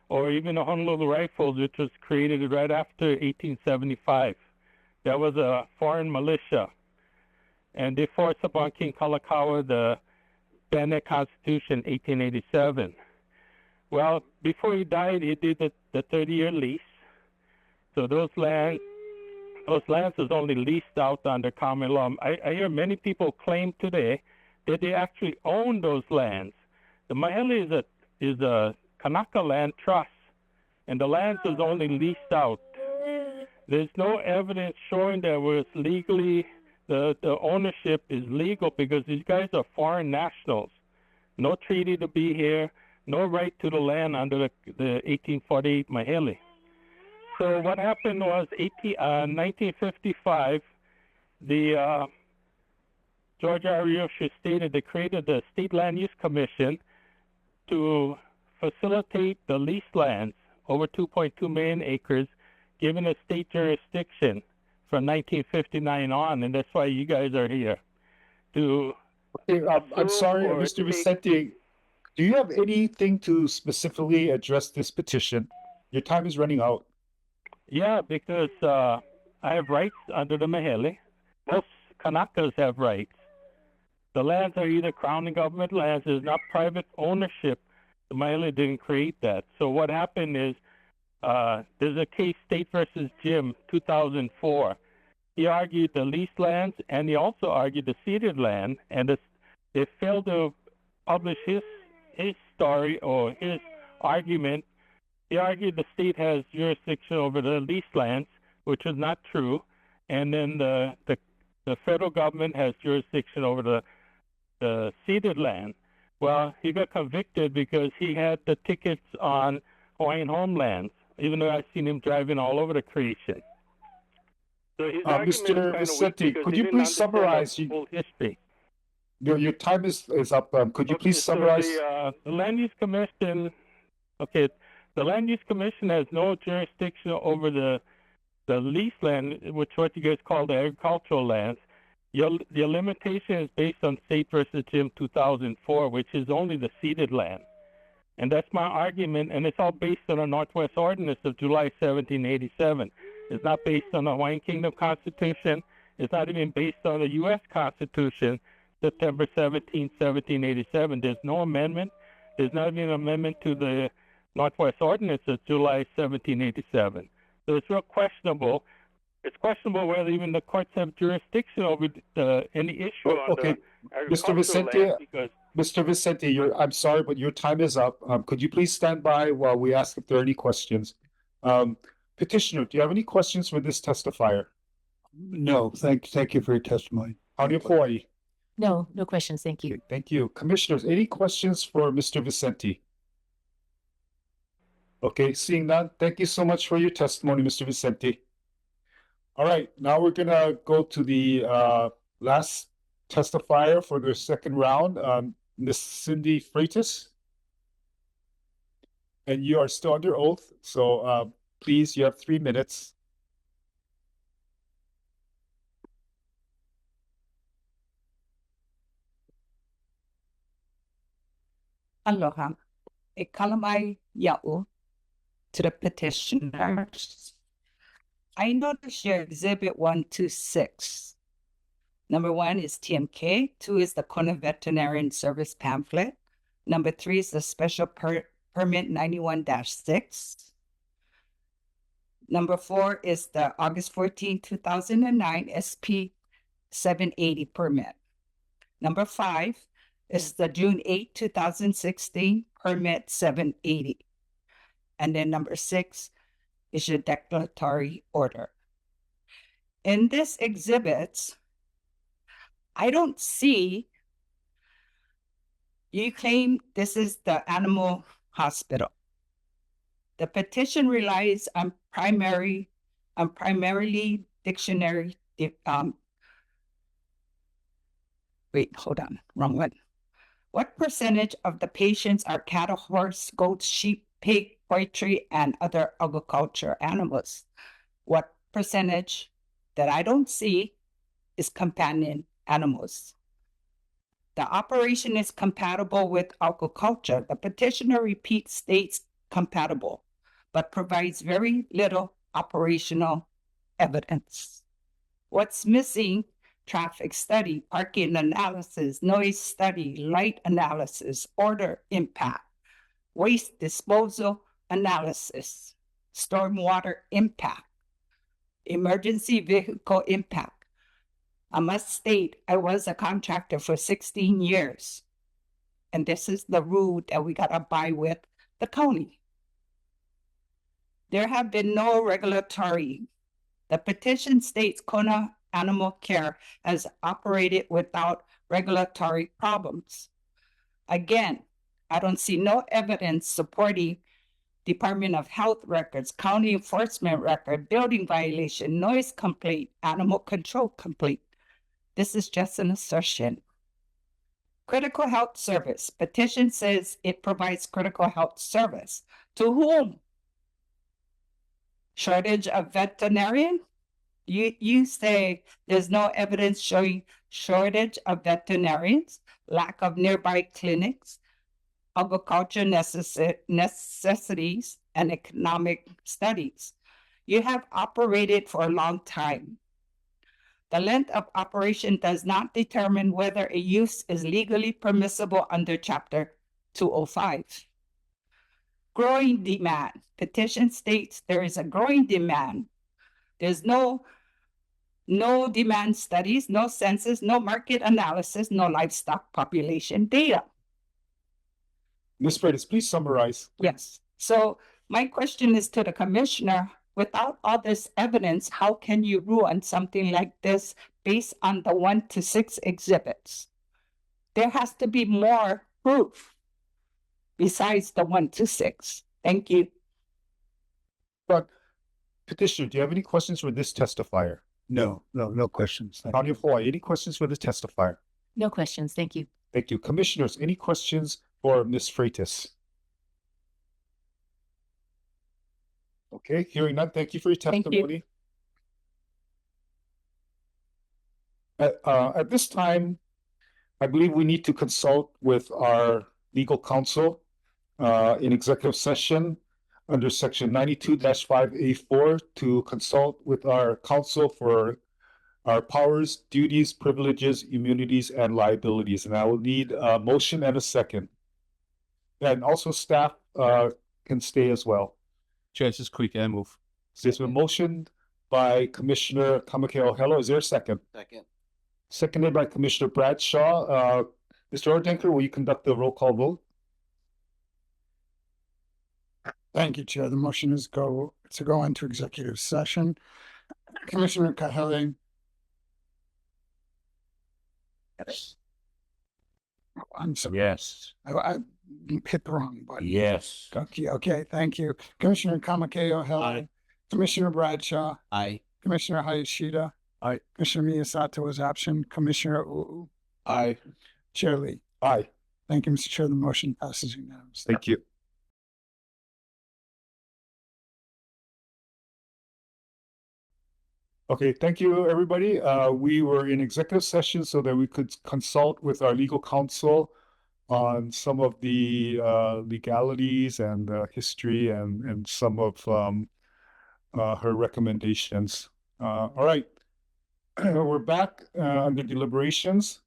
or even the Honolulu Rifles, which was created right after 1875. That was a foreign militia. And they forced upon King Kalakaua the Bennett Constitution, 1887. Well, before he died, he did the 30-year lease. So those lands was only leased out under common law. I hear many people claim today that they actually own those lands. The Mahele is a Kanaka land trust, and the lands was only leased out. There's no evidence showing that was legally the ownership is legal because these guys are foreign nationals. No treaty to be here, no right to the land under the 1848 Mahele. So what happened was 1955, the George R. Riosha stated they created the State Land Use Commission to facilitate the leased lands, over 2.2 million acres, given a state jurisdiction from 1959 on, and that's why you guys are here. I'm sorry, Mr. Vicente. Do you have anything to specifically address this petition? Your time is running out. Yeah, because I have rights under the Mahele. Most Kanakas have rights. The lands are either Crown and government lands. There's not private ownership. The Mahele didn't create that. So what happened is there's a case, State versus Jim, 2004. He argued the leased lands, and he also argued the ceded land, and they failed to publish his story or his argument. He argued the state has jurisdiction over the leased lands, which is not true, and then the federal government has jurisdiction over the ceded land. Well, he got convicted because he had the tickets on Hawaiian homelands, even though I've seen him driving all over the creation. So his argument is Mr. kind of Vicente, weak could because you he please didn't understand summarize? the full history. Your time is up. Could you please summarize? So the Land Use Commission, the Land Use Commission has no jurisdiction over the leased land, which is what you guys call the agricultural lands. Your limitation is based on State versus Jim 2004, which is only the ceded land. And that's my argument, and it's all based on the Northwest Ordinance of July 1787. It's not based on the Hawaiian Kingdom Constitution. It's not even based on the U.S. Constitution, September 17, 1787. There's no amendment. There's not even an amendment to the Northwest Ordinance of July 1787. So it's real questionable. It's questionable whether even the courts have jurisdiction over any issue on the agricultural land because Mr. Vicente, I'm sorry, but your time is up. Could you please stand by while we ask if there are any questions? Petitioner, do you have any questions for this testifier? No, thank you for your testimony. Haunea Kauai. No, no questions. Thank you. Okay, thank you. Commissioners, any questions for Mr. Vicente? Okay, seeing none, thank you so much for your testimony, Mr. Vicente. All right, now we're gonna go to the last testifier for the second round, Ms. Cindy Freitas. And you are still under oath, so please, you have 3 minutes. Aloha. E kalamai ya'u to the petitioners. I noticed your exhibit 126. Number 1 is TMK, 2 is the Kona Veterinarian Service pamphlet. Number 3 is the special permit 91-6. Number 4 is the August 14, 2009 SP 780 permit. Number 5 is the June 8, 2016 permit 780. And then number 6 is your declaratory order. In this exhibits, I don't see, you claim this is the animal hospital. The petition relies on primarily dictionary, wait, hold on, wrong one. What percentage of the patients are cattle, horse, goats, sheep, pig, poultry, and other agriculture animals? What percentage that I don't see is companion animals? The operation is compatible with aquaculture. The petitioner repeats states compatible, but provides very little operational evidence. What's missing? Traffic study, parking analysis, noise study, light analysis, odor impact, waste disposal analysis, stormwater impact, emergency vehicle impact. I must state, I was a contractor for 16 years, and this is the rule that we gotta abide with the county. There have been no regulatory. The petition states Kona Animal Care has operated without regulatory problems. Again, I don't see no evidence supporting Department of Health records, county enforcement record, building violation, noise complaint, animal control complaint. This is just an assertion. Critical health service. Petition says it provides critical health service. To whom? Shortage of veterinarian? You say there's no evidence showing shortage of veterinarians, lack of nearby clinics, agriculture necessities, and economic studies. You have operated for a long time. The length of operation does not determine whether a use is legally permissible under Chapter 205. Growing demand. Petition states there is a growing demand. There's no demand studies, no census, no market analysis, no livestock population data. Ms. Freitas, please summarize. Yes. So my question is to the commissioner, without all this evidence, how can you rule on something like this based on the 1 to 6 exhibits? There has to be more proof besides the 1 to 6. Thank you. But petitioner, do you have any questions for this testifier? No questions. Thank County of Hawaii, any questions for this testifier? No questions. Thank you. Thank you. Commissioners, any questions for Ms. Freitas? Okay, hearing none, thank you for your Thank you. testimony. At this time, I believe we need to consult with our legal counsel in executive session under section 92-5A4 to consult with our counsel for our powers, duties, privileges, immunities, and liabilities. And I will need a motion and a second. And also staff can stay as well. Chair, this is quick, I move. So there's a motion by Commissioner Kamakeo Hello. Is there a second? Second. Seconded by Commissioner Bradshaw. Mr. Ordenker, will you conduct the roll call vote? Thank you, Chair. The motion is to go into executive session. Commissioner Kahele, I'm sorry. Yes. I hit the wrong button. Yes. Okay, thank you. Commissioner Kamakeo Hill. Aye. Commissioner Bradshaw. Aye. Commissioner Hayashida. Aye. Commissioner Miyasato is absent. Commissioner Uu. Aye. Chair Lee. Aye. Thank you, Mr. Chair. The motion passes unanimously. Thank you. Okay, thank you, everybody. We were in executive session so that we could consult with our legal counsel on some of the legalities and history and some of her recommendations. All right, we're back under deliberations.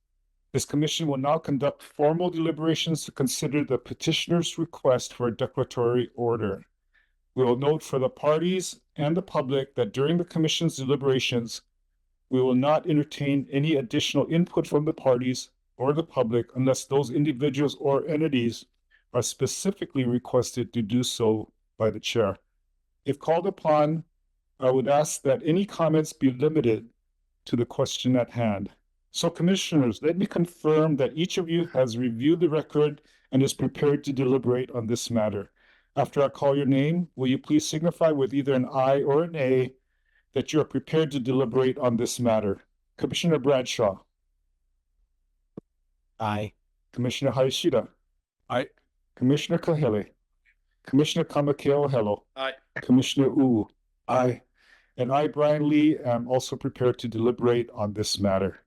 This commission will now conduct formal deliberations to consider the petitioner's request for a declaratory order. We will note for the parties and the public that during the commission's deliberations, we will not entertain any additional input from the parties or the public unless those individuals or entities are specifically requested to do so by the chair. If called upon, I would ask that any comments be limited to the question at hand. So commissioners, let me confirm that each of you has reviewed the record and is prepared to deliberate on this matter. After I call your name, will you please signify with either an aye or an nay that you are prepared to deliberate on this matter? Commissioner Bradshaw. Aye. Commissioner Hayashida. Aye. Commissioner Kahele. Commissioner Kamakeo Hello. Aye. Commissioner Uu. Aye. And I, Brian Lee, am also prepared to deliberate on this matter.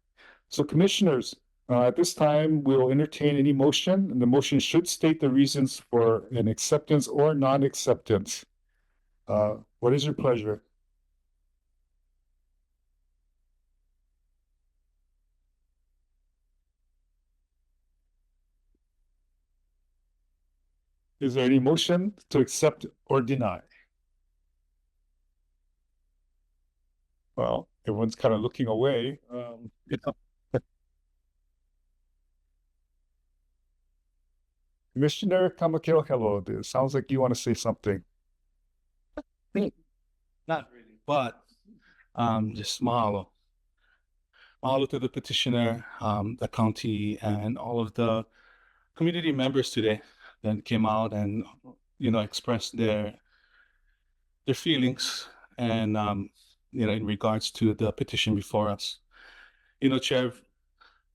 So commissioners, at this time, we will entertain any motion, and the motion should state the reasons for an acceptance or non-acceptance. What is your pleasure? Is there any motion to accept or deny? Well, everyone's kind of looking away. Commissioner Kamakeo Hello, it sounds like you want to say something. Not really, but just mahalo. Mahalo to the petitioner, the county, and all of the community members today that came out and expressed their feelings and in regards to the petition before us. Chair,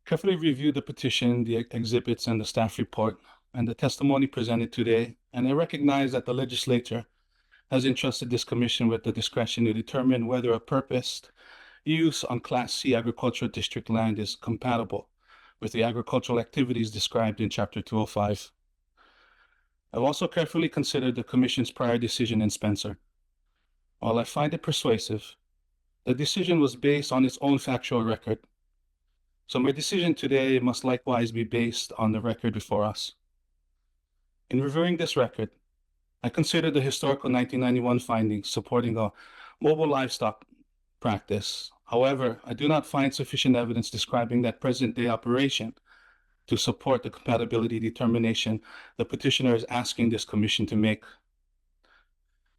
carefully reviewed the petition, the exhibits, and the staff report, and the testimony presented today, and I recognize that the legislature has entrusted this commission with the discretion to determine whether a purposed use on Class C agricultural district land is compatible with the agricultural activities described in Chapter 205. I've also carefully considered the commission's prior decision in Spencer. While I find it persuasive, the decision was based on its own factual record. So my decision today must likewise be based on the record before us. In reviewing this record, I considered the historical 1991 findings supporting a mobile livestock practice. However, I do not find sufficient evidence describing that present-day operation to support the compatibility determination the petitioner is asking this commission to make.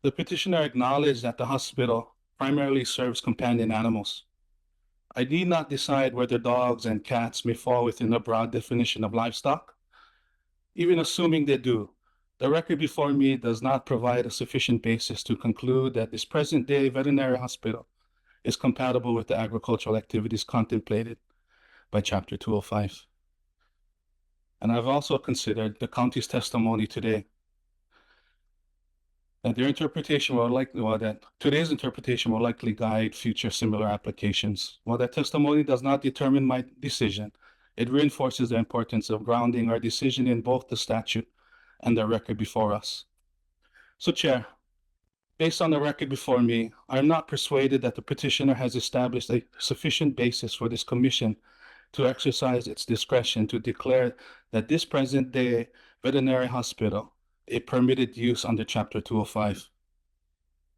The petitioner acknowledged that the hospital primarily serves companion animals. I need not decide whether dogs and cats may fall within the broad definition of livestock. Even assuming they do, the record before me does not provide a sufficient basis to conclude that this present-day veterinary hospital is compatible with the agricultural activities contemplated by Chapter 205. And I've also considered the county's testimony today, that their interpretation will likely, that today's interpretation will likely guide future similar applications. While that testimony does not determine my decision, it reinforces the importance of grounding our decision in both the statute and the record before us. So, Chair, based on the record before me, I am not persuaded that the petitioner has established a sufficient basis for this commission to exercise its discretion to declare that this present-day veterinary hospital a permitted use under Chapter 205.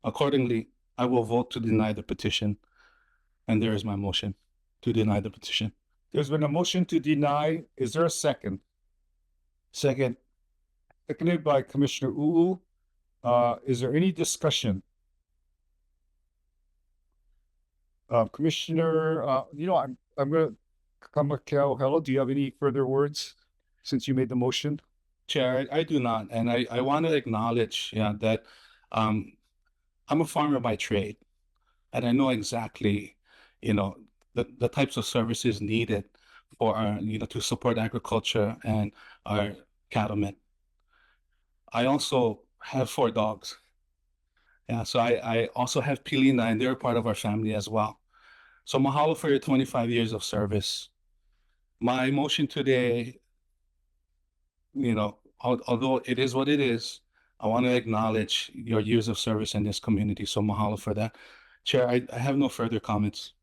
Accordingly, I will vote to deny the petition, and there is my motion to deny the petition. There's been a motion to deny. Is there a second? Second. Seconded by Commissioner Uu. Is there any discussion? Commissioner, I'm going to Kamakeo Hello. Do you have any further words? since you made the motion? Chair, I do not, and I want to acknowledge, that I'm a farmer by trade, and I know exactly, the types of services needed for our, to support agriculture and our cattlemen. I also have 4 dogs. Yeah, so I also have Pilina, and they're part of our family as well. So mahalo for your 25 years of service. My motion today, although it is what it is, I want to acknowledge your years of service in this community. So mahalo for that. Chair, I have no further comments.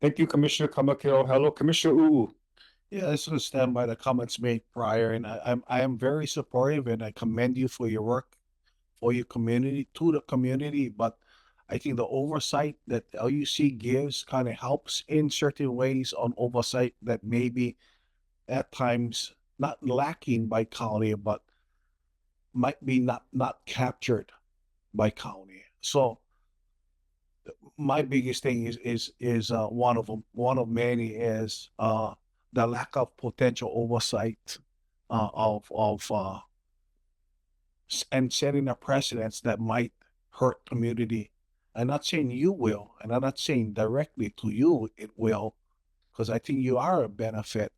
Thank you, Commissioner Kamakeo. Hello, Commissioner Uu. Yeah, I sort of stand by the comments made prior, and I am very supportive, and I commend you for your work, for your community, to the community. But I think the oversight that LUC gives kind of helps in certain ways on oversight that maybe at times not lacking by county, but might be not captured by county. So my biggest thing is one of them. One of many is the lack of potential oversight and setting a precedence that might hurt community. I'm not saying you will, and I'm not saying directly to you it will, because I think you are a benefit.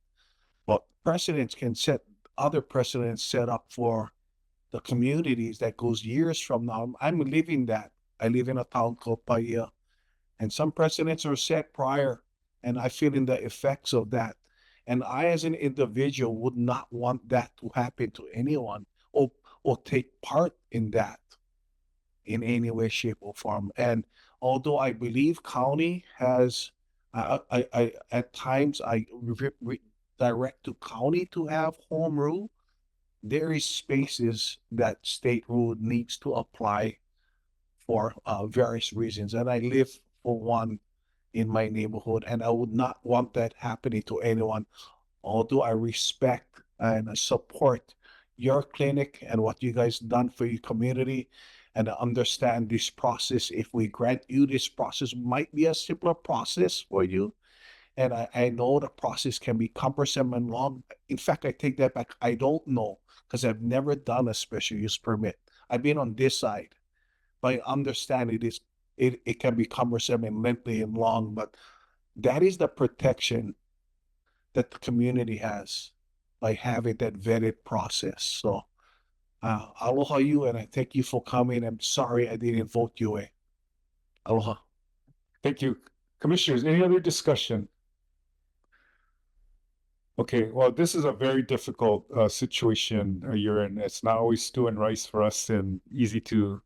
But precedents can set other precedents set up for the communities that goes years from now. I'm living that. I live in a town called Paia, and some precedents are set prior, and I feel in the effects of that. And I, as an individual, would not want that to happen to anyone or take part in that in any way, shape, or form. And although I believe county has, I at times I direct to county to have home rule, there is spaces that state rule needs to apply for various reasons. And I live for one in my neighborhood, and I would not want that happening to anyone. Although I respect and support your clinic and what you guys done for your community, and I understand this process, if we grant you this process, might be a simpler process for you. And I know the process can be cumbersome and long. In fact, I take that back. I don't know, because I've never done a special use permit. I've been on this side, but I understand it can be cumbersome and lengthy and long, but that is the protection that the community has by having that vetted process. So aloha you, and I thank you for coming. I'm sorry I didn't vote you in. Aloha. Thank you. Commissioners, any other discussion? Okay, well, this is a very difficult situation you're in. It's not always stew and rice for us and easy to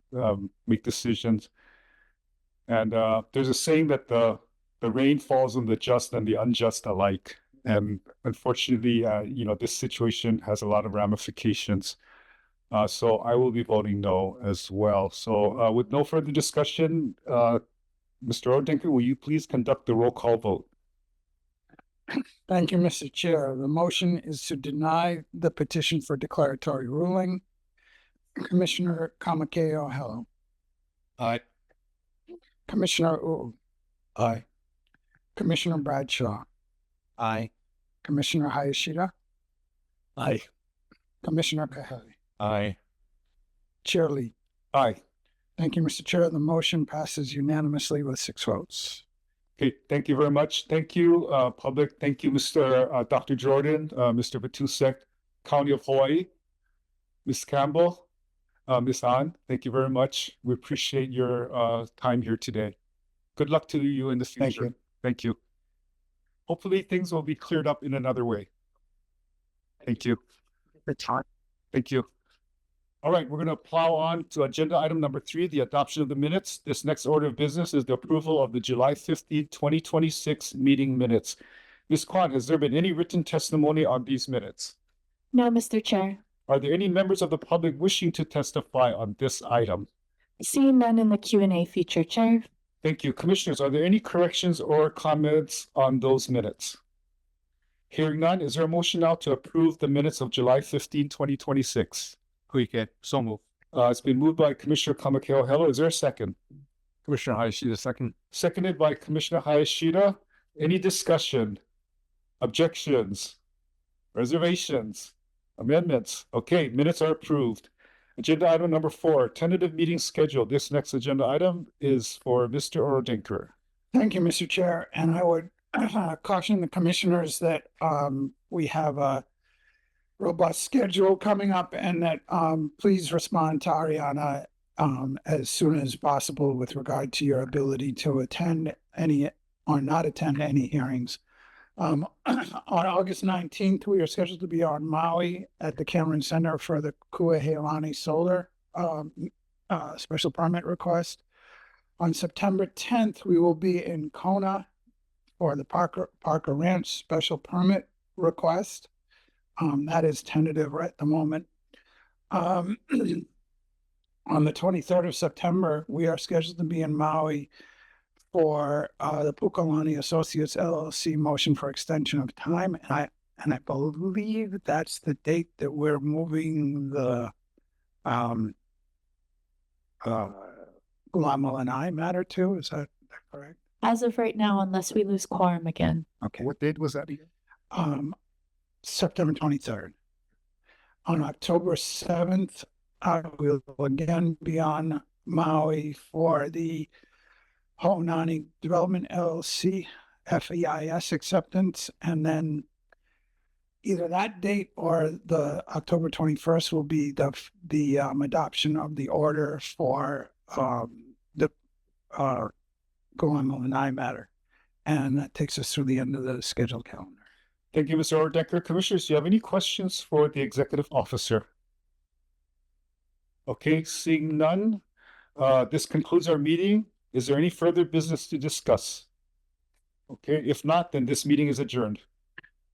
make decisions. And there's a saying that the rain falls on the just and the unjust alike. And unfortunately, this situation has a lot of ramifications. So I will be voting no as well. So with no further discussion, Mr. Odenker, will you please conduct the roll call vote? Thank you, Mr. Chair. The motion is to deny the petition for declaratory ruling. Commissioner Kamakeo, hello. Aye. Commissioner Uu. Aye. Commissioner Bradshaw. Aye. Commissioner Hayashida. Aye. Commissioner Kahele. Aye. Chair Lee. Aye. Thank you, Mr. Chair. The motion passes unanimously with 6 votes. Okay, thank you very much. Thank you, public. Thank you, Mr. Dr. Jordan, Mr. Batusek, County of Hawaii, Ms. Campbell, Ms. An, thank you very much. We appreciate your time here today. Good luck to you in the future. Thank you. Thank you. Hopefully things will be cleared up in another way. Thank you. Thank you. All right, we're going to plow on to agenda item number 3, the adoption of the minutes. This next order of business is the approval of the July 15, 2026 meeting minutes. Ms. Kwan, has there been any written testimony on these minutes? No, Mr. Chair. Are there any members of the public wishing to testify on this item? Seeing none in the Q&A feature, Chair. Thank you. Commissioners, are there any corrections or comments on those minutes? Hearing none, is there a motion now to approve the minutes of July 15, 2026? Kuike, so move. It's been moved by Commissioner Kamakeo. Hello, is there a second? Commissioner Hayashida, second. Seconded by Commissioner Hayashida. Any discussion? Objections? Reservations? Amendments. Okay, minutes are approved. Agenda item number 4, tentative meeting schedule. This next agenda item is for Mr. Orodinker. Thank you, Mr. Chair, and I would caution the commissioners that we have a robust schedule coming up and that please respond to Ariana as soon as possible with regard to your ability to attend any or not attend any hearings. On August 19th, we are scheduled to be on Maui at the Cameron Center for the Kuaheilani Solar special permit request. On September 10th, we will be in Kona for the Parker Ranch special permit request. That is tentative right at the moment. On the 23rd of September, we are scheduled to be in Maui for the Pukalani Associates LLC motion for extension of time. And I believe that's the date that we're moving the Guatemala and I matter to. Is that correct? As of right now, unless we lose quorum again. Okay. What date was that again? September 23rd. On October 7th, I will again be on Maui for the Honani Development LLC FEIS acceptance, and then either that date or the October 21st will be the adoption of the order for the Guatemala and I matter, and that takes us through the end of the scheduled calendar. Thank you, Mr. Orodinker. Commissioners, do you have any questions for the executive officer? Okay, seeing none, this concludes our meeting. Is there any further business to discuss? Okay, if not, then this meeting is adjourned.